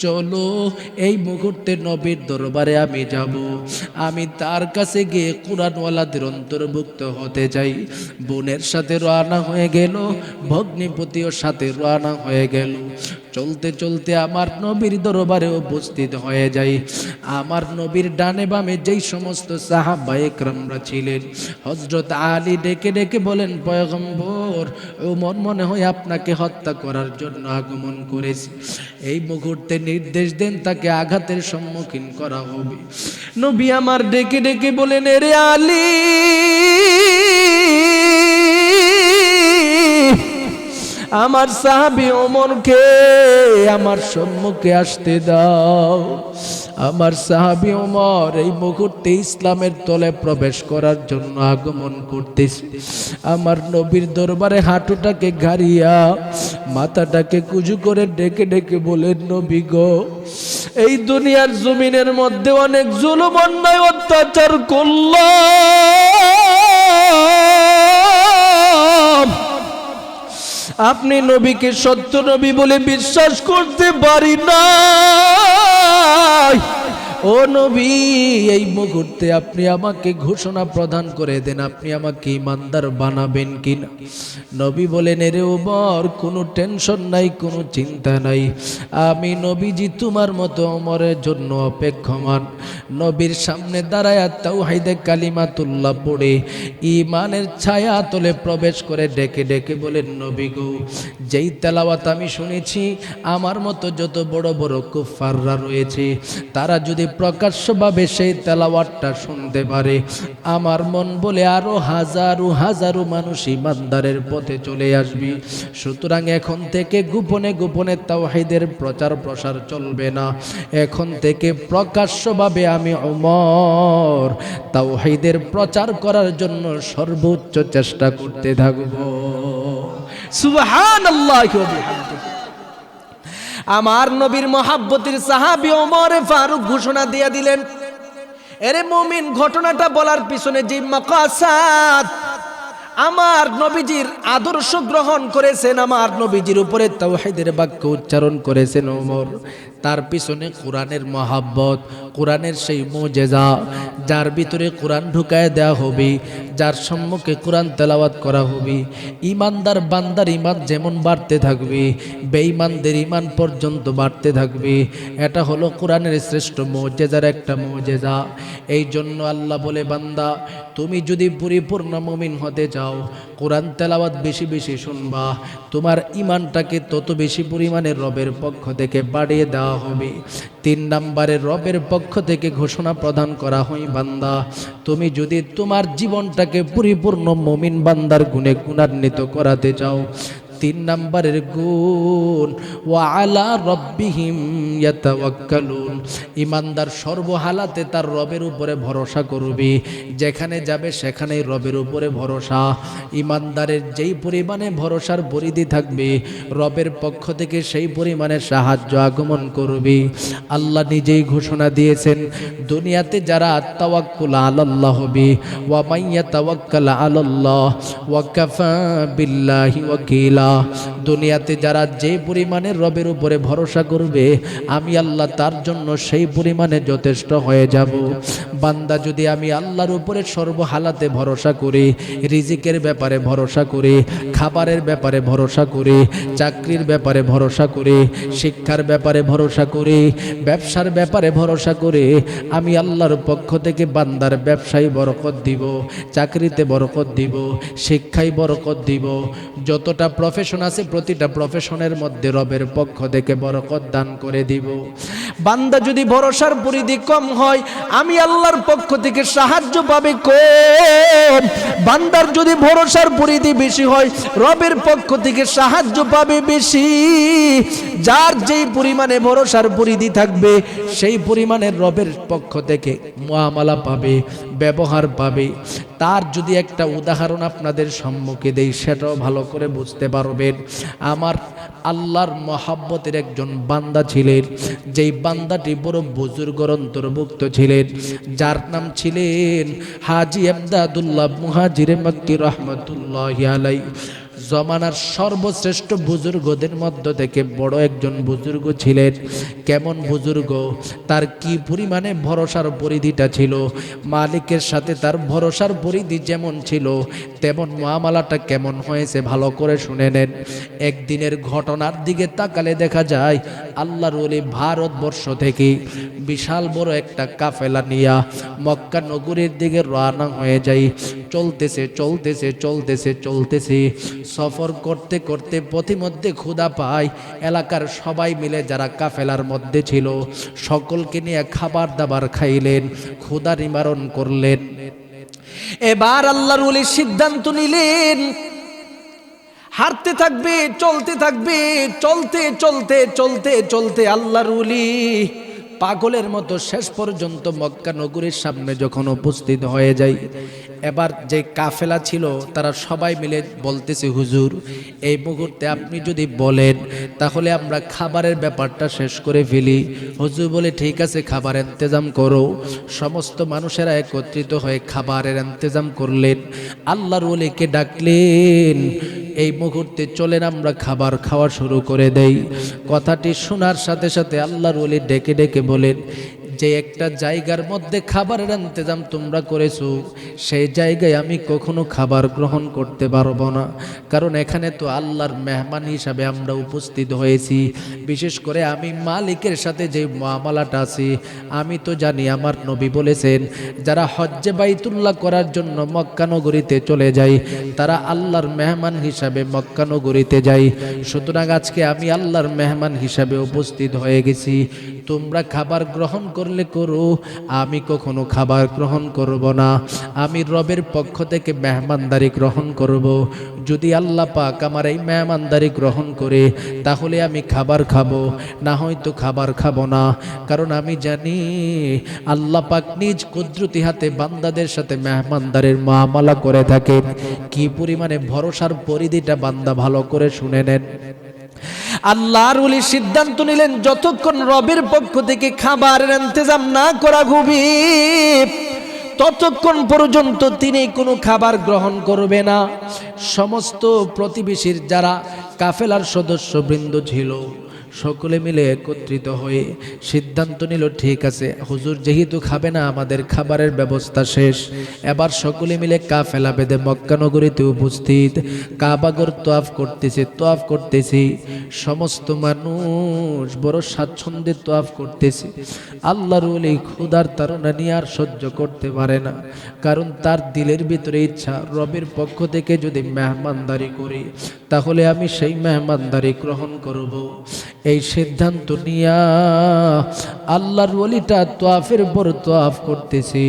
চলো এই মুহূর্তে নবীর দরবারে আমি যাব, আমি তার কাছে গিয়ে কোরআনওয়ালাদের অন্তর্ভুক্ত হতে চাই। বোনের সাথে রওনা হয়ে গেল, ভগ্নিপতির সাথে রওনা হয়ে গেল। চলতে চলতে আমার নবীর দরবারে উপস্থিত হয়ে যায়। আমার নবীর ডানে বামে যেই সমস্ত সাহাবায়ে কেরামরা ছিলেন, হযরত আলী ডেকে ডেকে বলেন, পয়গম্বর ওমর মনে হয় আপনাকে হত্যা করার জন্য আগমন করেছে, এই মুহূর্তে নির্দেশ দেন তাকে আঘাতের সম্মুখীন করা হবে। নবী আমার ডেকে ডেকে বলেন, এরে আলী, আমার সাহাবী ওমরকে আমার সম্মুখে আসতে দাও। আমার সাহাবী ওমর এই মুহূর্তে ইসলামের তলে প্রবেশ করার জন্য আগমন করতেছে। আমার নবীর দরবারে হাঁটুটাকে গাড়িয়া মাথাটাকে কুজু করে ডেকে ডেকে বলেন, নবী গো, এই দুনিয়ার জমিনের মধ্যে অনেক জুলুম অন্যায় অত্যাচার করলাম, আপনি নবীকে সত্য নবী বলে বিশ্বাস করতে পারি না। ও নবী, এই মুহূর্তে আপনি আমাকে ঘোষণা প্রদান করে দেন, আপনি আমাকে ঈমানদার বানাবেন কিনা? নবী বলেন, এরে ওমর, কোনো টেনশন নাই, কোনো চিন্তা নাই, আমি নবীজি তোমার মতো ওমরের জন্য অপেক্ষমান। নবীর সামনে দাঁড়ায়া তাওহীদে কালিমাতুল্লাহ পড়ে ঈমানের ছায়া তলে প্রবেশ করে ডেকে ডেকে বলেন, নবী গো, যেই তেলাওয়াত আমি শুনেছি, আমার মতো যত বড় বড় কুফাররা রয়েছে, তারা যদি প্রকাশ্যভাবে সেই তেলাওয়াতটা শুনতে পারে, আমার মন বলে আরো হাজারো হাজারো মানুষ ঈমানদারের পথে চলে আসবে। সুতরাং এখন থেকে গোপনে গোপনে তাওহীদের প্রচার প্রসার চলবে না, এখন থেকে প্রকাশ্যভাবে আমি ওমর তাওহীদের প্রচার করার জন্য সর্বোচ্চ চেষ্টা করতে থাকব। সুবহানাল্লাহি ওয়া বিহামদিহি। আমার নবীর মহাব্বতের সাহাবী ওমর ফারুক ঘোষণা দিয়ে দিলেন, এরে মুমিন, ঘটনাটা বলার পিছনে যে মাকাসাদ, আমার নবীজির আদর্শ গ্রহণ করেছেন, আমার নবীজির উপরে তাওহীদের বাক্য উচ্চারণ করেছেন ওমর, তার পিছনে কোরআনের মহাব্বত, কোরআনের সেই মুজিজা, যার ভিতরে কোরআন ঢুকায় দেওয়া হবে, যার সম্মুখে কোরআন তেলাওয়াত করা হবে, ঈমানদার বান্দার ঈমান যেমন বাড়তে থাকবে, বেঈমানদের ঈমান পর্যন্ত বাড়তে থাকবে। এটা হলো কোরআনের শ্রেষ্ঠ মুজিজার একটা মুজিজা। এই জন্য আল্লাহ বলে, বান্দা তুমি যদি পরিপূর্ণ মুমিন হতে চাও, কোরআন তেলাওয়াত বেশি বেশি শুনবা, তোমার ঈমানটাকে তত বেশি পরিমাণে রবের পক্ষ থেকে বাড়িয়ে দেওয়া হবে। 3 নম্বরে রবের পক্ষ থেকে ঘোষণা প্রদান করা হয়, বান্দা তুমি যদি তোমার জীবনটাকে পরিপূর্ণ মুমিন বান্দার গুণে গুণান্বিত করাতে চাও, 3 নম্বরের গুণ, ওয়া আলা রাব্বিহিম ইয়াতাওয়াক্কালুন, ঈমানদার সর্বহালাতে তার রবের উপরে ভরসা করবে, যেখানে যাবে সেখানেই রবের উপরে ভরসা। ঈমানদারের যেই পরিমাণে ভরসার পরিধি থাকবে, রবের পক্ষ থেকে সেই পরিমাণে সাহায্য আগমন করবে। আল্লাহ নিজেই ঘোষণা দিয়েছেন, দুনিয়াতে যারা তাওয়াক্কুল আলাল্লাহ হবে, ওয়া মাইয়া তাওয়াক্কাল আলাল্লাহ ওয়া কাফা বিল্লাহি ওয়াকিলা, দুনিয়াতে যারা যে পরিমাণে রবের উপরে ভরসা করবে, আমি আল্লাহ তার জন্য সেই পরিমাণে যথেষ্ট হয়ে যাব। বান্দা যদি আমি আল্লাহর উপরে সর্বহালাতে ভরসা করি, রিজিকের ব্যাপারে ভরসা করি, খাবারের ব্যাপারে ভরসা করি, চাকরির ব্যাপারে ভরসা করি, শিক্ষার ব্যাপারে ভরসা করি, ব্যবসার ব্যাপারে ভরসা করি, আমি আল্লাহর পক্ষ থেকে বান্দার ব্যবসায় বরকত দিব, চাকরিতে বরকত দিব, শিক্ষায় বরকত দিব, যতটা প্রফেশন আছে, প্রতিটা প্রফেশনের মধ্যে রবের পক্ষ থেকে বরকত দান করে দিব। বান্দা যদি ভরসার পরিধি কম হয়, আমি আল্লাহর পক্ষ থেকে সাহায্য পাবে কম। বান্দার যদি ভরসার পরিধি বেশি হয়, রবের পক্ষ থেকে সাহায্য পাবে বেশি। যার যেই পরিমাণে ভরসার পরিধি থাকবে, সেই পরিমাণে রবের পক্ষ থেকে মুআমালা পাবে, ব্যবহার পাবে। তার যদি একটা উদাহরণ আপনাদের সম্মুখে দেই, সেটাও ভালো করে বুঝতে পারবেন। আমার আল্লাহর মহাব্বতের একজন বান্দা ছিলেন, যেই বান্দাটি বড় বুজুর্গর অন্তর্ভুক্ত ছিলেন, যার নাম ছিলেন হাজী এমদাদুল্লাহ মুহাজিরে মক্কি রহমতুল্লাহি আলাইহি। জমানার সর্বশ্রেষ্ঠ বুজুর্গদের মধ্য থেকে বড় একজন বুজুর্গ ছিলেন। কেমন বুজুর্গ, তার কি পরিমাণে ভরসার পরিধিটা ছিল, মালিকের সাথে তার ভরসার পরিধি যেমন ছিল, তেমন মুআমালাটা কেমন হয়েছে ভালো করে শুনে নেন। একদিনের ঘটনার দিকে তাকালে দেখা যায়, আল্লাহর ওলি ভারতবর্ষ থেকে বিশাল বড় একটা কাফেলা নিয়া মক্কা নগরীর দিকে রওনা হয়ে যায়। চলতেছে চলতেছে চলতেছে চলতেছে, সফর করতে করতে পথিমধ্যে ক্ষুধা পায়। এলাকার সবাই মিলে যারা কাফেলার মধ্যে ছিল, সকলকে নিয়ে খাবার দাবার খাইলেন, ক্ষুধা নিবারণ করলেন। এবার আল্লাহর ওলি সিদ্ধান্ত নিলেন, হাঁটতে থাকবে, চলতে থাকবে, চলতে চলতে চলতে চলতে আল্লাহর ওলি পাগলের মতো শেষ পর্যন্ত মক্কা নগরীর সামনে যখন উপস্থিত হয়ে যায়, এবার যে কাফেলা ছিল তারা সবাই মিলে বলতেছে, হুজুর এই মুহূর্তে আপনি যদি বলেন তাহলে আমরা খাবারের ব্যাপারটা শেষ করে ফেলি। হুজুর বলে, ঠিক আছে, খাবার ইন্তজাম করো। সমস্ত মানুষেরা একত্রিত হয়ে খাবারের ইন্তজাম করলেন। আল্লাহর ওলিকে ডাকলেন, এই মুহূর্তে চলেন আমরা খাবার খাওয়া শুরু করে দেই। কথাটি শোনার সাথে সাথে আল্লাহর ওলি ডেকে ডেকে বলেন, যে একটা জায়গার মধ্যে খাবারের ইন্তজাম তোমরা করেছো, সেই জায়গায় আমি কখনো খাবার গ্রহণ করতে পারবো না। কারণ এখানে তো আল্লাহর মেহমান হিসাবে আমরা উপস্থিত হয়েছি। বিশেষ করে আমি মালিকের সাথে যে মুআমালাটা আছে, আমি তো জানি আমার নবী বলেছেন, যারা হজ্জে বাইতুল্লাহ করার জন্য মক্কা নগরীতে চলে যায়, তারা আল্লাহর মেহমান হিসাবে মক্কা নগরীতে যায়। সুতরাং আজকে আমি আল্লাহর মেহমান হিসাবে উপস্থিত হয়ে গেছি। তোমরা খাবার গ্রহণ করলে করো, আমি কখনো খাবার গ্রহণ করব না। আমি রবের পক্ষ থেকে মেহমানদারি গ্রহণ করব। যদি আল্লাহ পাক আমার এই মেহমানদারি গ্রহণ করে, তাহলে আমি খাবার খাবো, না হয়তো খাবার খাবো না। কারণ আমি জানি আল্লাহ পাক নিজ কুদরতি হাতে বান্দাদের সাথে মেহমানদারির মুআমালা করে থাকেন। কি পরিমাণে ভরসার পরিধিটা বান্দা ভালো করে শুনে নেন। আল্লাহর ওলি সিদ্ধান্ত নিলেন, যতক্ষণ রবের পক্ষ থেকে খাবারের ইন্তজাম না করা হবে, ততক্ষণ পর্যন্ত তিনি কোনো খাবার গ্রহণ করবে না। সমস্ত প্রতিবেশীর যারা কাফেলার সদস্যবৃন্দ ছিল, সকলে মিলে একত্রিত হয়ে সিদ্ধান্ত নিল, ঠিক আছে হুজুর যেহেতু খাবে না, আমাদের খাবারের ব্যবস্থা শেষ। এবার সকলে মিলে কাফেলা বেঁধে মক্কা নগরীতে উপস্থিত। কাবাগর তোয়াফ করতেছি। সমস্ত মানুষ বড় স্বাচ্ছন্দ্যে তোয়াফ করতেছে। আল্লাহর ওলি ক্ষুধার তাড়না নিয়ে আর সহ্য করতে পারে না। কারণ তার দিলের ভিতরে ইচ্ছা, রবের পক্ষ থেকে যদি মেহমানদারি করি, তাহলে আমি সেই মেহমানদারি গ্রহণ করব। এই সিদ্ধান্ত নিয়া আল্লাহর ওলিটা তোয়াফের পর তোয়াফ করতেছে,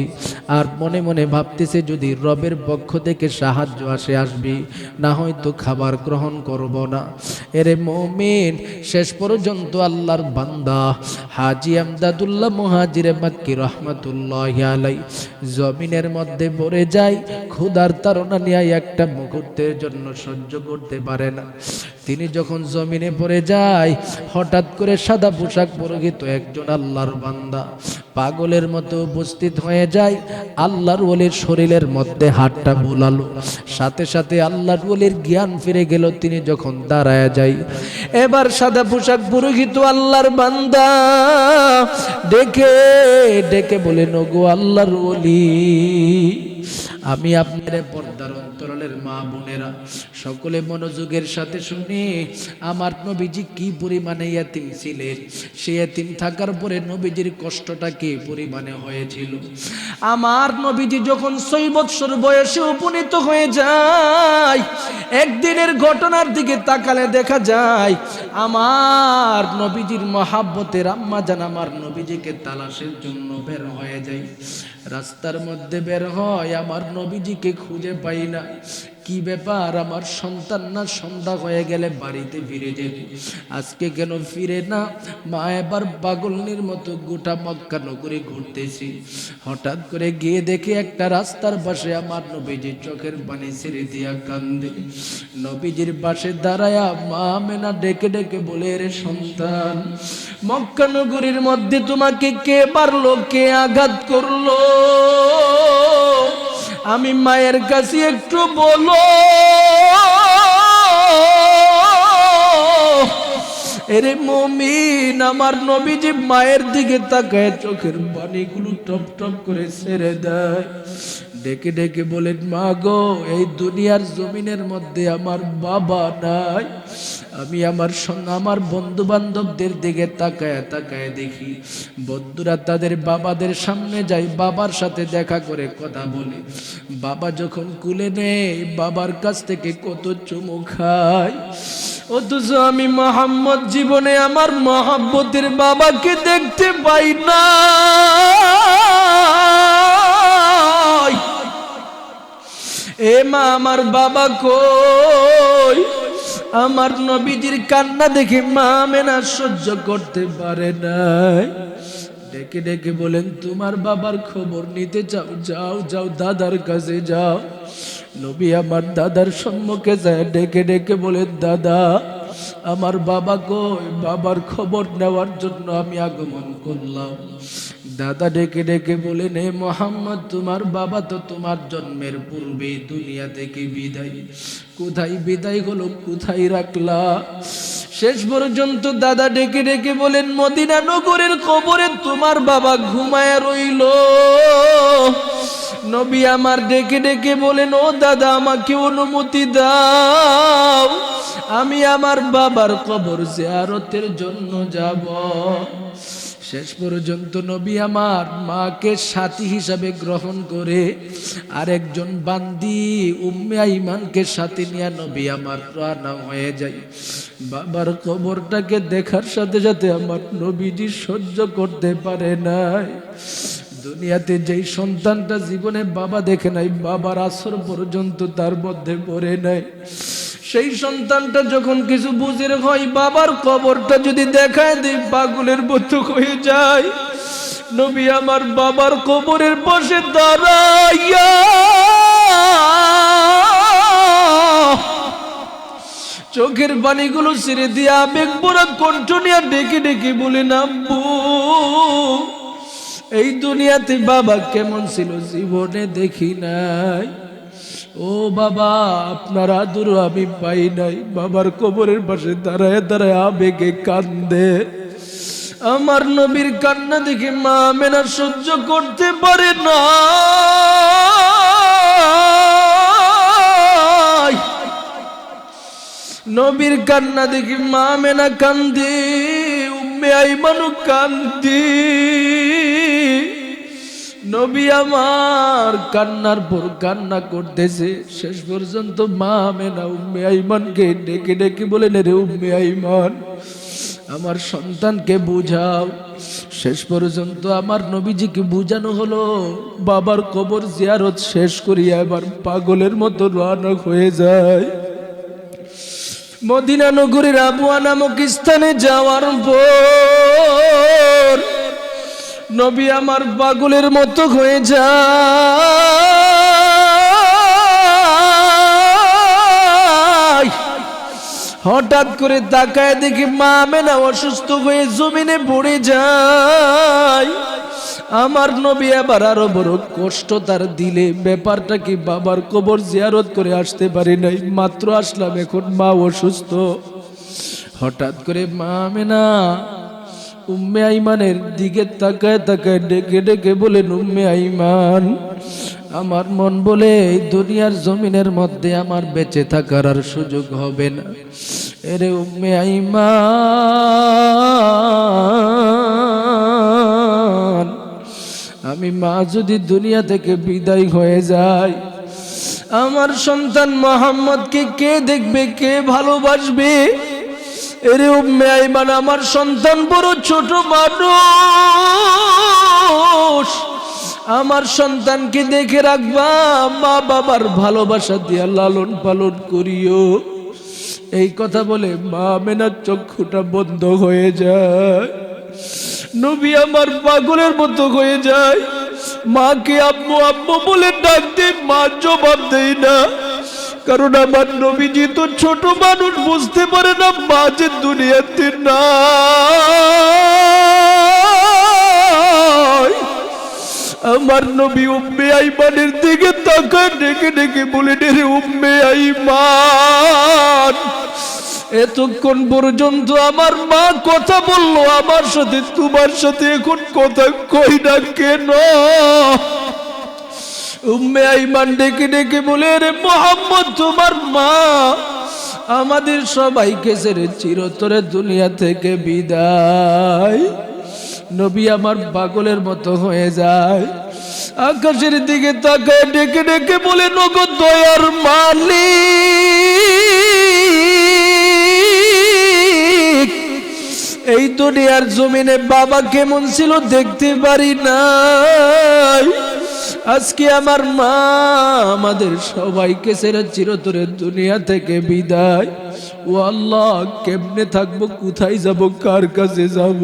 আর মনে মনে ভাবতেছে, যদি রবের পক্ষ থেকে সাহায্য আসবি, না হয়তো খাবার গ্রহণ করব না। এরে মুমিন, শেষ পর্যন্ত আল্লাহর বান্দা হাজী এমদাদুল্লাহ মুহাজিরে মক্কি রহমতুল্লাহি আলাইহি জমিনের মধ্যে পড়ে যায়। ক্ষুধার তাড়না নিয়ে একটা মুহূর্তের জন্য সহ্য করতে পারে না। তিনি যখন জমিনে পড়ে যায়, হঠাৎ করে সাদা পোশাক পরিহিত একজন আল্লাহর বান্দা পাগলের মতো উপস্থিত হয়ে যায়। আল্লাহর ওলির শরীরের মধ্যে হাতটা বুলালো, সাথে সাথে আল্লাহর ওলির জ্ঞান ফিরে গেল। তিনি যখন দাঁড়ায় যায়, এবার সাদা পোশাক পরিহিত আল্লাহর বান্দা ডেকে ডেকে বলেন, ওগো আল্লাহর ওলি, আমি আপনার পর্দার অন্তরালের মা বোনেরা সকলে মনোযোগের সাথে শুনে আমার নবীজি কি পরিমাণে ইয়াতিম ছিলেন, সে ইয়াতিম থাকার পরে নবীজির কষ্টটা কি পরিমাণে হয়েছিল। আমার নবীজি যখন 6 বৎসর বয়সে উপনীত হয়ে যায়, একদিনের ঘটনার দিকে তাকালে দেখা যায় আমার নবীজির মহাব্বতের আম্মা জান আমার নবীজিকে তালাশের জন্য বের হয়ে যায়। রাস্তার মধ্যে বের হয়, আমার নবীজিকে খুঁজে পাই না। কি ব্যাপার, আমার সন্তান না সন্ধ্যা হয়ে গেলে বাড়িতে ফিরে যেত, আজকে কেন ফিরে না? মা এবার পাগলনির মতো গোটা মক্কা নগরী ঘুরতেছি। হঠাৎ করে গিয়ে দেখে একটা রাস্তার পাশে আমার নবীজি চোখের পানি ছেড়ে দিয়া কান্দে। নবীজির পাশে দাঁড়ায়া মা আমেনা ডেকে ডেকে বলে, রে সন্তান, মক্কা নগরীর মধ্যে তোমাকে কে মারলো, কে আঘাত করলো? আমি মায়ের কাছে একটু বলো। এরে মুমিন, আমার নবীজি মায়ের দিকে তাকায় চোখের পানিগুলো টপ টপ করে ছেড়ে দেয়। ডেকে ডেকে বলেন, মা গো, এই দুনিয়ার জমিনের মধ্যে আমার বাবা নাই। আমি আমার বন্ধু বান্ধবদের দিকে তাকায় তাকায় দেখি বন্ধুরা তাদের বাবাদের সামনে যায়, বাবার সাথে দেখা করে কথা বলে। বাবা যখন কুলে নেয়, বাবার কাছ থেকে কত চুমু খায়। অথচ আমি মোহাম্মদ জীবনে আমার মহাব্বতের বাবাকে দেখতে পাই না। এ মা, আমার বাবা কই? আমার নবীজির কান্না দেখে মা আমেনা সহ্য করতে পারে নাই। ডেকে ডেকে বলেন, তোমার বাবার খবর নিতে চাও? যাও যাও, দাদার কাছে যাও। নবী আমার দাদার সম্মুখে যায়, ডেকে ডেকে বলেন, দাদা, আমার বাবা কই? বাবার খবর নেওয়ার জন্য আমি আগমন করলাম। দাদা ডেকে ডেকে বলেন, হে মোহাম্মদ, তোমার বাবা তো তোমার জন্মের পূর্বে দুনিয়া থেকে বিদায়। কোথায় বিদায় হলো, কোথায় রাখলা? শেষ পর্যন্ত দাদা ডেকে ডেকে বলেন, মদিনা নগরের কবরে তোমার বাবা ঘুমায় রইল। নবী আমার ডেকে ডেকে বলেন, ও দাদা, আমাকে অনুমতি দাও, আমি আমার বাবার কবর জিয়ারতের জন্য যাব। শেষ পর্যন্ত নবী আমার মাকে সাথী হিসাবে গ্রহণ করে আরেকজন বান্দি উম্মে আইমানকে সাথে নিয়ে নবী আমার রওনা হয়ে যায়। বাবার কবরটাকে দেখার সাথে সাথে আমার নবীজি সহ্য করতে পারে নাই। দুনিয়াতে যেই সন্তানটা জীবনে বাবা দেখে নাই, বাবার আসর পর্যন্ত তার মধ্যে পড়ে নাই, সেই সন্তানটা যখন কিছু বুঝের হয়, বাবার কবরটা যদি দেখায় দেয়, পাগলের মতো হয়ে যায়। নবী আমার বাবার কবরের পাশে দাঁড়াইয়া চোখের পানিগুলো ছেড়ে দিয়ে আবেগ ভরা কণ্ঠ নিয়ে ডেকে ডেকে বলেন, আব্বু, এই দুনিয়াতে বাবা কেমন ছিল জীবনে দেখি নাই। ও বাবা, আপনার আদর আমি পাই নাই। বাবার কবরের পাশে দাঁড়ায় দাঁড়ায় আবেগে কান্দে। আমার নবীর কান্না দেখে মা আমেনা সহ্য করতে পারে না। নবীর কান্না দেখে মা আমেনা কান্দে, উম্মে আইমানও কান্দে। নবী আমার কান্নার পর কান্না করতেছে। শেষ পর্যন্ত মা আমেনা উম্মে আইমানকে ডেকে ডেকে বলেন, রে উম্মে আইমান, আমার সন্তানকে বুঝাও। শেষ পর্যন্ত আমার নবীজিকে বুঝানো হলো। বাবার কবর জিয়ারত শেষ করিয়া এবার পাগলের মতো রওনা হয়ে যায়। মদিনা নগরীর আবুয়া নামক স্থানে যাওয়ার পর নবী আমার পাগলের মতো হয়ে যায়। হঠাৎ করে তাকায় দেখি মা আমেনা অসুস্থ হয়ে জমিনে পড়ে যায়। আমার নবী আবার আরো বড় কষ্ট তার দিলে। ব্যাপারটা কি, বাবার কবর জিয়ারত করে আসতে পারি নাই, মাত্র আসলাম, এখন মা অসুস্থ। হঠাৎ করে মা আমেনা উম্মে আইমানের দিকে তাকায় তাকায় ডেকে ডেকে বলেন, উম্মে আইমান, আমার মন বলে এই দুনিয়ার জমিনের মধ্যে আমার বেঁচে থাকার আর সুযোগ হবে না। এরে উম্মে আইমান, আমি মা যদি দুনিয়া থেকে বিদায় হয়ে যাই, আমার সন্তান মোহাম্মদকে কে দেখবে, কে ভালোবাসবে? এরে উম্মে আইমান, আমার সন্তান বড় ছোট মানুষ, আমার সন্তানকে দেখে রাখবা, মা বাবার ভালোবাসা দিয়া লালন পালন করিও। এই কথা বলে মা আমেনার চক্ষুটা বন্ধ হয়ে যায়। নবী আমার পাগলের মতো হয়ে যায়। মাকে আম্মু আম্মু বলে ডাকতে মা জবাব দেয় না, কারণ আমার নবীজি তো ছোট মানুষ, বুঝতে পারে না মা যে দুনিয়াতে নাই। আমার নবী উম্মে আইমানের দিকে তাকায় ডেকে ডেকে বলেন, রে উম্মে আইমান, এতক্ষণ পর্যন্ত আমার মা কথা বললো আমার সাথে, তোমার সাথে এখন কথা কই না কেন? উম্মে আইমান ডেকে ডেকে বলে, রে মোহাম্মদ, তোমার মা আমাদের সবাইকে ছেড়ে চিরতরে দুনিয়া থেকে বিদায়। নবী আমার পাগলের মতো হয়ে যায়, আকাশের দিকে তাকায় ডেকে ডেকে বলে, নগো দয়ার মালিক, এই দুনিয়ার জমিনে বাবা কেমন ছিল দেখতে পারি নাই, আজকে আমার মা আমাদের সবাইকে ছেড়ে চিরতরে দুনিয়া থেকে বিদায়। ও আল্লাহ, কেমনে থাকবো, কোথায় যাব, কার কাছে যাব?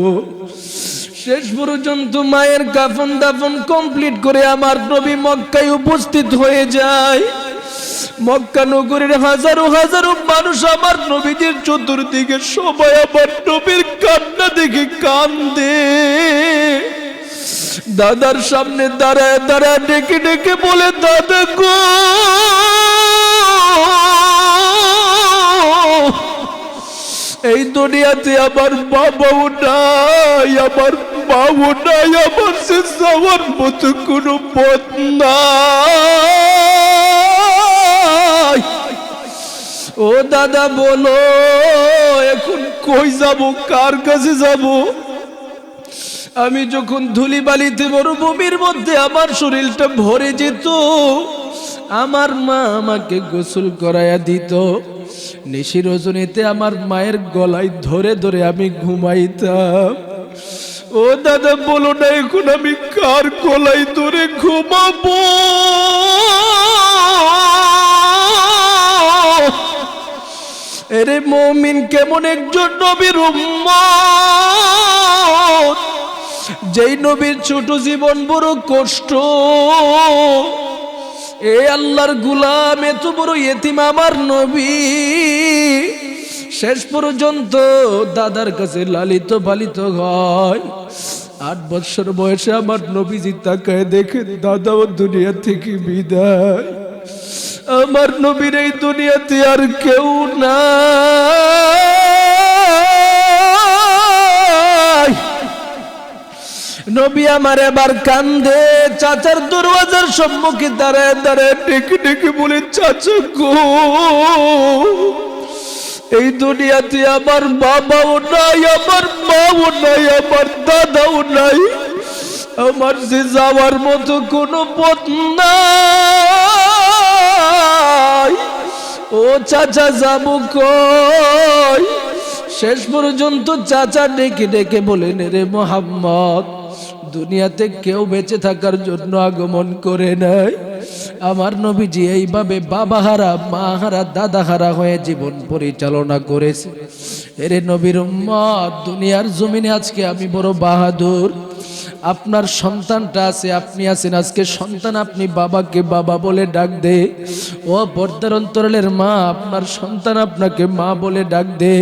শেষ পর্যন্ত মায়ের কাফন দাফন কমপ্লিট করে আমার নবী মক্কায় উপস্থিত হয়ে যায়। মক্কা নগরীর হাজারো হাজারো মানুষ আমার নবীজির চতুর্দিকে, সবাই আমার নবীর কান্না দেখে কান্দে। দাদার সামনে দাঁড়ায় দাঁড়ায় ডেকে ডেকে বলে, দাদা গো, এই দুনিয়াতে আমার বাবাও নাই, আমার মাও নাই, আমার সে যাওয়ার মতো কোনো পথ নাই। ও দাদা বলো, এখন কই যাব, কার কাছে যাব? আমি যখন ধুলিবালিতে মরুভূমির মধ্যে আমার শরীরটা ভরে যেত, আমার মা আমাকে গোসল করাইয়া দিত, নিশি রজনীতে আমার মায়ের গলায় ধরে ধরে আমি ঘুমাইতাম। ও দাদা বলো না, এখন আমি কার গলায় ধরে ঘুমাবো? এরে মুমিন, কেমন একজন নবীর উম্মত, যেই নবীর ছোট জীবন বড় কষ্ট। এ আল্লাহর গোলাম, এত বড় ইতিম আমার নবী, শেষ পর্যন্ত দাদার কাছে লালিত পালিত হয়। 8 বছর বয়সে আমার নবীজি তাকায় দেখে দাদাও দুনিয়া থেকে বিদায়। আমার নবীর এই দুনিয়াতে আর কেউ নাই। নবী আমার এবার কান্দে, চাচার দরওয়াজার সম্মুখে দাঁড়ায় দাঁড়ায় ডেকে ডেকে বলে, চাচা গো, এই দুনিয়াতে আমার বাবাও নাই, আমার মাও নাই, আমার দাদাও নাই, আমার যে যাওয়ার মতো কোনো পথ নাই। ও চাচা, যাবো কই? শেষ পর্যন্ত চাচা ডেকে ডেকে বলেন, রে মোহাম্মদ, দুনিয়াতে কেউ বেঁচে থাকার জন্য আগমন করে নাই। আমার নবীজি এইভাবে বাবা হারা, মা হারা, দাদা হারা হয়ে জীবন পরিচালনা করেছে। এরে নবীর উম্মত, দুনিয়ার জমিনে আজকে আমি বড় বাহাদুর। আপনার সন্তানটা আছে, আপনি আছেন, আজকে সন্তান আপনি বাবাকে বাবা বলে ডাক দে। ও পর্দার অন্তরালের মা, আপনার সন্তান আপনাকে মা বলে ডাক দে।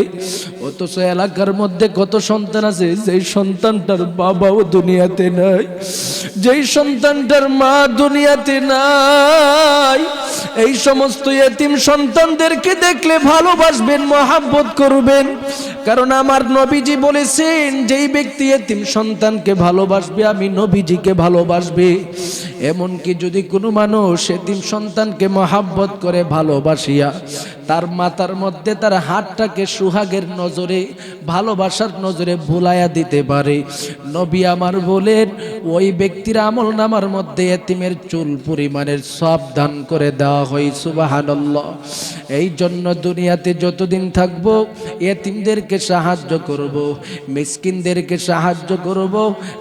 ও অথচ এলাকার মধ্যে কত সন্তান আছে যেই সন্তানটার বাবাও দুনিয়াতে নাই, যেই সন্তানটার মা দুনিয়াতে নাই। এই সমস্ত এতিম সন্তানদেরকে দেখলে ভালোবাসবেন, মহব্বত করবেন। কারণ আমার নবীজি বলেছেন, যেই ব্যক্তি এতিম সন্তানকে ভালোবাসবে আমি নবীজিকে ভালোবাসবে। এমনকি যদি কোনো মানুষ এতিম সন্তানকে মহব্বত করে ভালোবাসিয়া তার মাথার মধ্যে তার হাতটাকে সুহাগের নজরে, ভালোবাসার নজরে ভুলাইয়া দিতে পারে, নবী আমার বলেন ওই ব্যক্তির আমল নামার মধ্যে এতিমের চুল পরিমাণের সব দান করে দেওয়া হয়। সুবহানাল্লাহ। এই জন্য দুনিয়াতে যতদিন থাকবো এতিমদেরকে সাহায্য করব, মিসকিনদেরকে সাহায্য করব।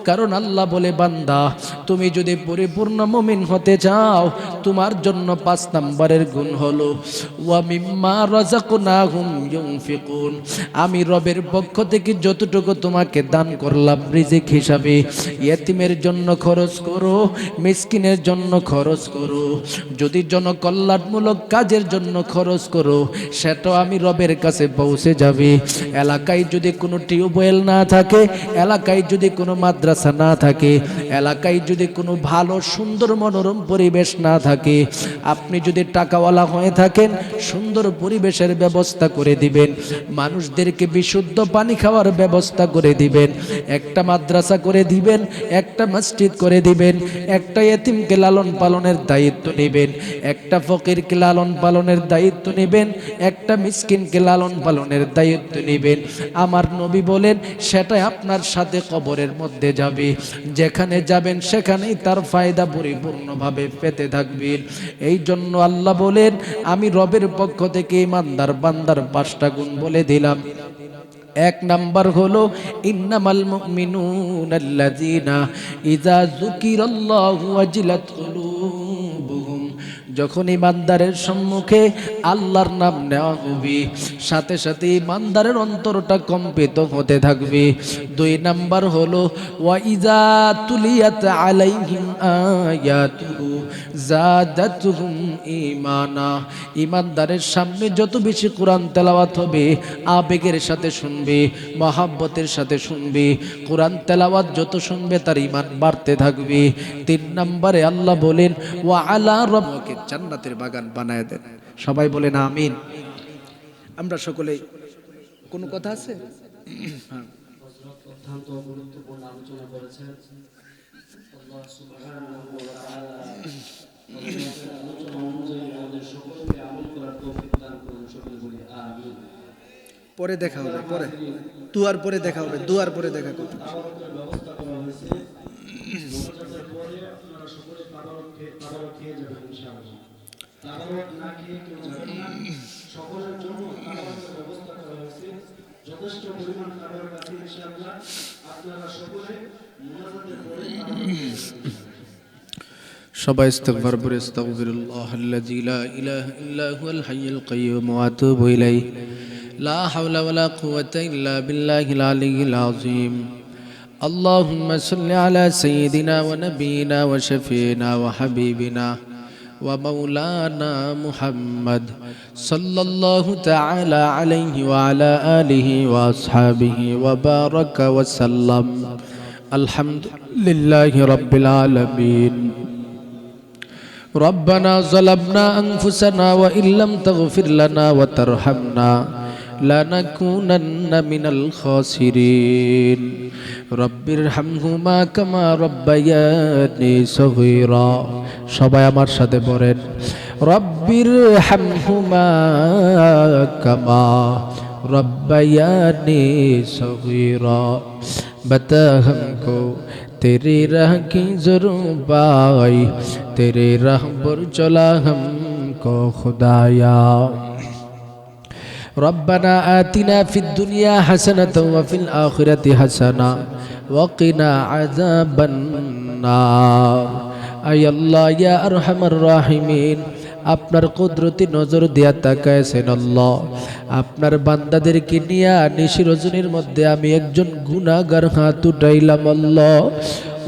কারণ আল্লাহ বলে, বান্দা তুমি যদি পরিপূর্ণ মুমিন হতে চাও তোমার জন্য 5 নম্বরের গুণ হলো ওয়া মিম্মা রাযাকনাহুম ইউনফিকুন। আমি রবের পক্ষ থেকে যতটুকু তোমাকে দান করলাম রিজিক হিসাবে, এতিমের জন্য খরচ করো, মিসকিনের জন্য খরচ করো। যদি জনকল্যাণমূলক কাজের জন্য খরচ করো সেটাও আমি রবের কাছে পৌঁছে যাবে। এলাকায় যদি কোনো টিউবওয়েল না থাকে, এলাকায় যদি কোনো মাদ্রাসা না থাকে, এলাকায় যদি কোনো ভালো সুন্দর মনোরম পরিবেশ না থাকে, আপনি যদি টাকাওয়ালা হয়ে থাকেন সুন্দর পরিবেশের ব্যবস্থা করে দিবেন, মানুষদেরকে বিশুদ্ধ পানি খাওয়ার ব্যবস্থা করে দিবেন, একটা মাদ্রাসা করে দিবেন, একটা মসজিদ করে দিবেন, একটা এতিমকে লালন পালনের দায়িত্ব নেবেন, একটা ফকিরকে লালন পালনের দায়িত্ব নেবেন, একটা মিসকিনকে লালন পালনের দায়িত্ব নেবেন। আমার নবী বলেন সেটাই আপনার সাথে কবরের মধ্যে যাবে, যেখানে যাবেন সেখানেই তার ফায়দা পরিপূর্ণভাবে পেতে থাকবেন। এই জন্য আল্লাহ বলেন আমি রবের পক্ষ থেকে ইমানদার বান্দার 5টা গুণ বলে দিলাম। 1 নাম্বার হলো ইন্নামাল মুমিনুনাল্লাযীনা ইযা যুকিরাল্লাহু ওয়াজিলাত কুলুবুহুম। যখন ইমানদারের সম্মুখে আল্লাহর নাম নেওয়া হবে সাথে সাথে ইমানদারের অন্তরটা কম্পিত হতে থাকবে। 2 নাম্বার হলো ওয়া ইযা তুলিয়াত আলাইহিম আয়াতুহু যাদাতুহুম ঈমানা। ইমানদারের সামনে যত বেশি কোরআন তেলাওয়াত হবে, আবেগের সাথে শুনবে, মহব্বতের সাথে শুনবে, কোরআন তেলাওয়াত যত শুনবে তার ঈমান বাড়তে থাকবে। 3 নম্বরে আল্লাহ বলেন ওয়া আলা রাব্বিকা জান্নাতের বাগান বানায় দেন। সবাই বলেন আমিন। আমরা সকলে কোনো কথা আছে? হ্যাঁ, অত্যন্ত গুরুত্বপূর্ণ আলোচনা করেছেন। আল্লাহ সুবহানাহু ওয়া তাআলা আলোচনা অনুযায়ী আমাদের সকলকে আমল করার তৌফিক দান করুন। সকলে বলি আমিন। পরে দেখা হবে, পরে দুয়ার পরে দেখা হবে, দুয়ার পরে দেখা করব। ব্যবস্থা করা হয়েছে, পরে আপনারা সকলে খাবার খেয়ে যাবেন ইনশাআল্লাহ। খাবার না খেয়ে কেউ যাবেন না, সকলের জন্য খাবারের ব্যবস্থা করা হয়েছে। যথেষ্ট পরিমাণ খাবার আছে ইনশাআল্লাহ। আপনারা সকলে মুনাজাতের পরে সবাই ইস্তিগফার পড়ে আস্তাগফিরুল্লাহ আল্লাযী লা ইলাহা ইল্লা হুয়াল হাইয়ুল কাইয়্যুম ওয়া আতুবু ইলাইহি লা হাওলা ওয়ালা কুওয়াতা ইল্লা বিল্লাহিল আলিয়্যিল আযীম। اللهم صل على سيدنا ونبينا وشفينا وحبيبنا ومولانا محمد صلى الله تعالى عليه وعلى آله وأصحابه وبارك وسلم. الحمد لله رب العالمين. ربنا ظلمنا أنفسنا وإن لم تغفر لنا وترحمنا لنكونن من الخاسرين. رب ارحمهما كما ربياني صغيرا. সবাই আমার সাথে পড়েন রব্বির হামহুমা কামা রব্বায়ানি সগীরা। बता हमको तेरी राह की जरूरत पाई, तेरे राह पर चला हमको खुदाया. रब्बना आतिना फिद दुनिया हसनतन व फिल आखिरति हसना वक़िना अज़ाबन नार. आय अल्लाह या अरहमर राहिमीन, আপনার কুদরতি নজর দিয়া তাকায়েছেন আল্লাহ। আপনার বান্দাদেরকে নিয়ে নিশি রজনীর মধ্যে আমি একজন গুনাহগার হাত উঠাইলাম আল্লাহ।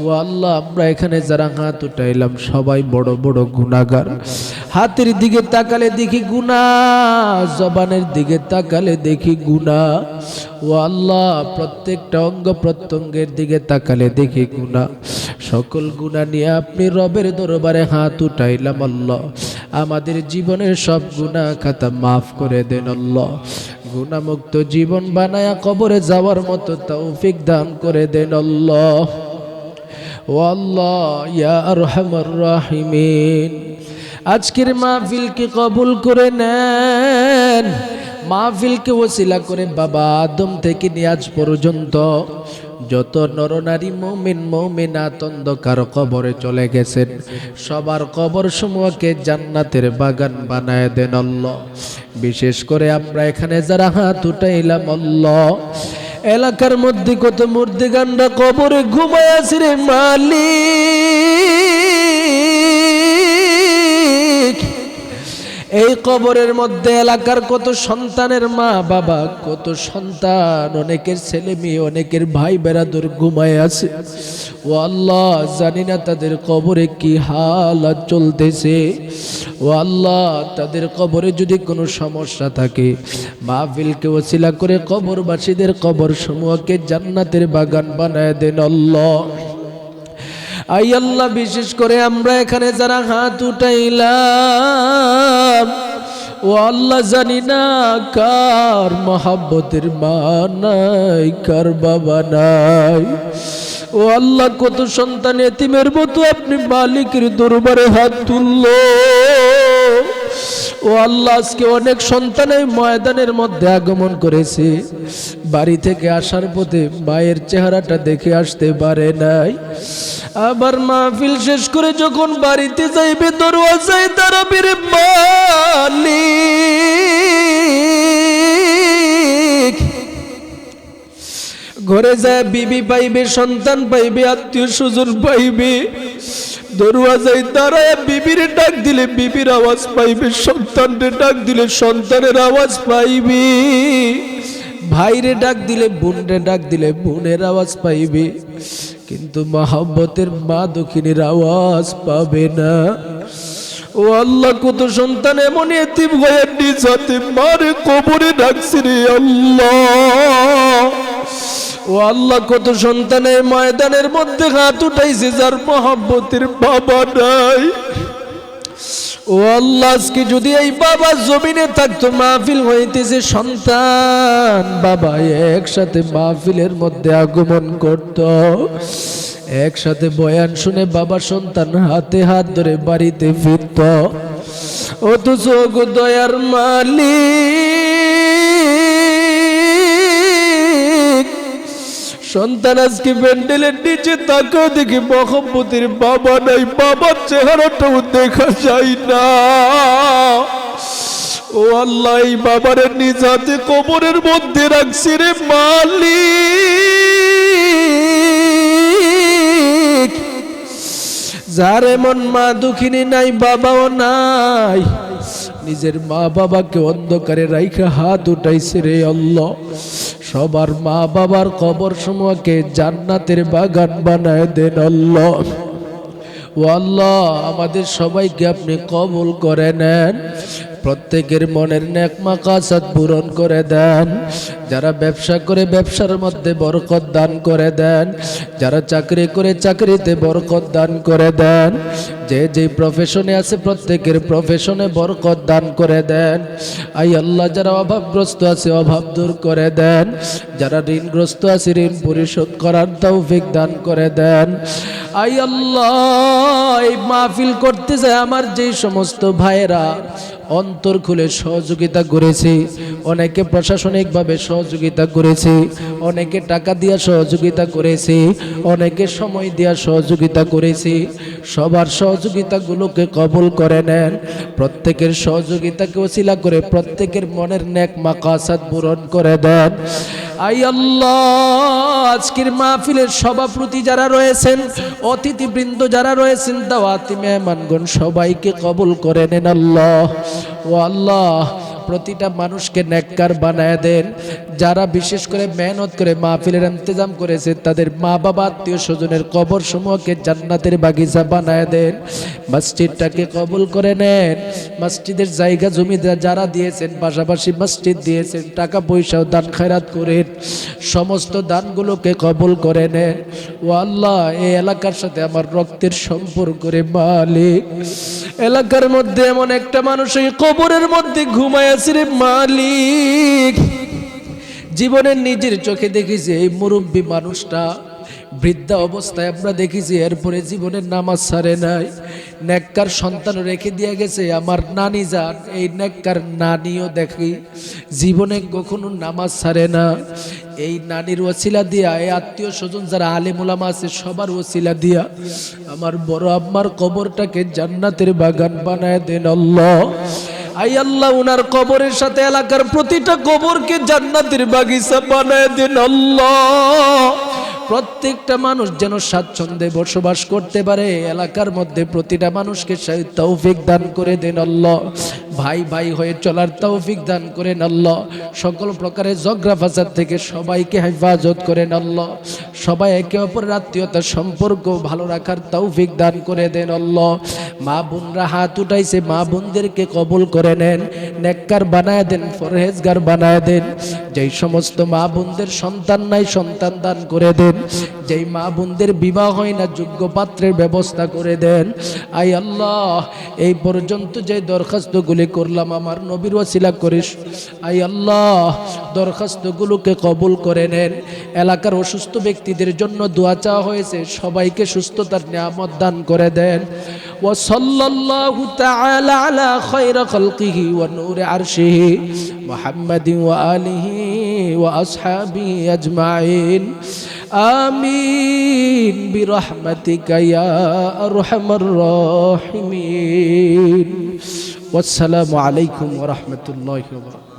ও ও আল্লাহ আমরা এখানে যারা হাত উঠাইলাম সবাই বড় বড় গুনাহগার। হাতের দিকে তাকালে দেখি গুনাহ, জবানের দিকে তাকালে দেখি গুনাহ। ও আল্লাহ প্রত্যেকটা অঙ্গ প্রত্যঙ্গের দিকে তাকালে দেখি গুনাহ। সকল গুনাহ নিয়ে আপনি রবের দরবারে হাত উঠাইলাম আল্লাহ। আমাদের জীবনের সব গুনাহ খাতা মাফ করে দেন আল্লাহ। গুনাহমুক্ত জীবন বানায়া কবরে যাওয়ার মতো তৌফিক দান করে দেন আল্লাহ। ও আল্লাহ ইয়া আরহামার রাহিমিন, আজকের মাহফিলকে কবুল করে নেন। মাহফিলকে ওসিলা করে বাবা আদম থেকে নিয়ে আজ পর্যন্ত যত নরনারী মুমিন মুমিনাত অন্ধকার কবরে চলে গেছেন, সবার কবর সমূহকে জান্নাতের বাগান বানায় দেন আল্লাহ। বিশেষ করে আমরা এখানে যারা হাত উঠাইলাম আল্লাহ, এলাকার মধ্যে কত মুর্দিগানরা কবরে ঘুমায় আছে রে মালিক। এই কবরের মধ্যে এলাকার কত সন্তানের মা বাবা, কত সন্তান, অনেকের ছেলে মেয়ে, অনেকের ভাই বেরাদর ঘুমায় আছে। ও আল্লাহ জানি না তাদের কবরে কি হালাত চলতেছে। ও আল্লাহ তাদের কবরে যদি কোনো সমস্যা থাকে, মাহফিলকে ওসিলা করে কবরবাসীদের কবর সমূহকে জান্নাতের বাগান বানায় দেন আল্লাহ। আই আল্লাহ বিশেষ করে আমরা এখানে যারা হাত উঠাইলাম, ও আল্লাহ জানি না কার মহাব্বতের মা নাই, কার বাবা নাই। ও আল্লাহ কত সন্তান এতিমের মতো আপনি মালিকের দরবারে হাত তুললো। ও আল্লাহ আজকে অনেক সন্তান এই ময়দানের মধ্যে আগমন করেছে, বাড়ি থেকে আসার পথে মায়ের চেহারাটা দেখে আসতে পারে নাই। আবার মাহফিল শেষ করে যখন বাড়িতে যাইবে দরওয়াজায় দাঁড়াবে রে মালিক। ঘরে যায় বিবি পাইবে, সন্তান পাইবে, আত্মীয় স্বজন পাইবে। দরওয়াজায় দাঁড়ায় বিবির ডাক দিলে বিবির আওয়াজ পাইবে, সন্তানের ডাক দিলে সন্তানের আওয়াজ পাইবে, ভাইরে ডাক দিলে বোনরে ডাক দিলে বোনের আওয়াজ পাইবে, কিন্তু মহব্বতের মা দক্ষিণের আওয়াজ পাবে না। ও আল্লাহ কত সন্তান এমন এতিম হয়ে নিজ হাতে মারে কবরে ডাকছে রে আল্লাহ। ও আল্লাহ কত সন্তান এই ময়দানের মধ্যে হাত উঠাইছে যার মহব্বতের বাবা নাই। ও আল্লাহ আজকে যদি এই বাবা জমিনে থাকতো, মাহফিল হইতেছে, সন্তান বাবা একসাথে মাহফিলের মধ্যে আগমন করত, একসাথে বয়ান শুনে বাবা সন্তান হাতে হাত ধরে বাড়িতে ফিরত। অথচ গো দয়ার মালিক, সন্তান আজকে প্যান্ডেলের নিচে তাকাও দেখি মহব্বতের বাবা নাই, বাবার চেহারাটাও দেখা যায় না। ও আল্লাহ এই বাবারে নিজ হাতে কবরের মধ্যে রাখছি রে মালিক। যার এমন মা দুঃখিনী নাই, বাবাও নাই, নিজের মা বাবাকে অন্ধকারে রাইখা হাত উঠাইছে রে আল্লাহ। সবার মা বাবার কবর সমূহকে জান্নাতের বাগান বানায় দেন আল্লাহ। ও আল্লাহ আমাদের সবাইকে আপনি কবুল করে নেন, প্রত্যেকের মনের নেক মাকাসাদ পূরণ করে দেন। যারা ব্যবসা করে ব্যবসার মধ্যে বরকত দান করে দেন, যারা চাকরি করে চাকরিতে বরকত দান করে দেন, যে যে প্রফেশনে আছে প্রত্যেকের প্রফেশনে বরকত দান করে দেন। আই আল্লাহ যারা অভাবগ্রস্ত আছে অভাব দূর করে দেন, যারা ঋণগ্রস্ত আছে ঋণ পরিশোধ করার তৌফিক দান করে দেন। আই আল্লাহ এই মাহফিল করতে যায় আমার যেই সমস্ত ভাইয়েরা অন্তর খুলে সহযোগিতা করেছে, অনেকে প্রশাসনিকভাবে সহযোগিতা করেছে, অনেকে টাকা দিয়া সহযোগিতা করেছে, অনেকে সময় দিয়া সহযোগিতা করেছে, সবার সহযোগিতাগুলোকে কবুল করে নেন। প্রত্যেকের সহযোগিতাকে ওসিলা করে প্রত্যেকের মনের নেক মাকাসাদ পূরণ করে দেন। আই আল্লাহ আজকের মাহফিলের সভাপতি যারা রয়েছেন, অতিথিবৃন্দ যারা রয়েছেন, দাওয়াতি মেহমানগণ সবাইকে কবুল করে নেন আল্লাহ। ও আল্লাহ প্রতিটা মানুষকে নেককার বানায় দেন। যারা বিশেষ করে মেহনত করে মাহফিলের ইন্তজাম করেছে তাদের মা বাবা আত্মীয় স্বজনের কবর সমূহকে জান্নাতের বাগিচা বানায় দেন। মসজিদটাকে কবুল করে নেন। মসজিদের জায়গা জমি যারা দিয়েছেন, পাশাপাশি মসজিদ দিয়েছেন, টাকা পয়সাও দান খয়রাত করেন, সমস্ত দানগুলোকে কবুল করে নেন। ও আল্লাহ, এই এলাকার সাথে আমার রক্তের সম্পর্কের মালিক, এলাকার মধ্যে এমন একটা মানুষ এই কবরের মধ্যে ঘুমায় আছে রে মালিক, জীবনের নিজের চোখে দেখেছি এই মুরব্বী মানুষটা বৃদ্ধা অবস্থায় আমরা দেখেছি, এরপরে জীবনের নামাজ ছাড়ে নাই, নেককার সন্তান রেখে দিয়ে গেছে আমার নানি যান, এই নেককার নানিও দেখি জীবনে কখনো নামাজ ছাড়ে না। এই নানির ওসিলা দিয়া, এই আত্মীয় স্বজন যারা আলেম ওলামা আছে সবার ওসিলা দিয়া আমার বড় আম্মার কবরটাকে জান্নাতের বাগান বানায় দেন আল্লাহ। আই আল্লাহ, উনার কবরের সাথে এলাকার প্রতিটা কবরকে জান্নাতের বাগিচা বানায় দেন আল্লাহ। প্রত্যেকটা মানুষ যেন স্বাচ্ছন্দ্যে বসবাস করতে পারে, এলাকার মধ্যে প্রতিটা মানুষকে সেই তৌফিক দান করে দেন আল্লাহ। ভাই ভাই হয়ে চলার তৌফিক দান করেন আল্লাহ। সকল প্রকারের ঝগড়া ফাসাদ থেকে সবাইকে হেফাজত করেন আল্লাহ। সবাই একে অপরের আত্মীয়তার সম্পর্ক ভালো রাখার তৌফিক দান করে দেন আল্লাহ। মা বোনরা হাত উঠাইছে, মা বোনদেরকে কবুল করে নেন, নেককার বানায় দেন, পরহেজগার বানায় দেন। যেই সমস্ত মা বোনদের সন্তান নাই, সন্তান দান করে দেন। যেই মা বোনদের বিবাহ হয় না, যোগ্য পাত্রের ব্যবস্থা করে দেন। আই আল্লাহ, এই পর্যন্ত যে দরখাস্তগুলি করলাম আমার নবীর ওসিলা করিস। আই আল্লাহ, দরখাস্তগুলোকে কবুল করে নেন। এলাকার অসুস্থ ব্যক্তিদের জন্য দোয়া চাওয়া হয়েছে, সবাইকে সুস্থতার নিয়ামত দান করে দেন। ওয়া সাল্লাল্লাহু তাআলা আলা খায়রি খালকিহি ওয়া নূরি আরশিহি মুহাম্মাদিন ওয়া আলিহি ওয়া আসহাবিহি আজমাইন। আমিন বিরহমাতিকা ইয়া আরহামার রাহিমিন। ওয়াসসালামু আলাইকুম ওয়া রাহমাতুল্লাহি ওয়া বারাকাতুহু।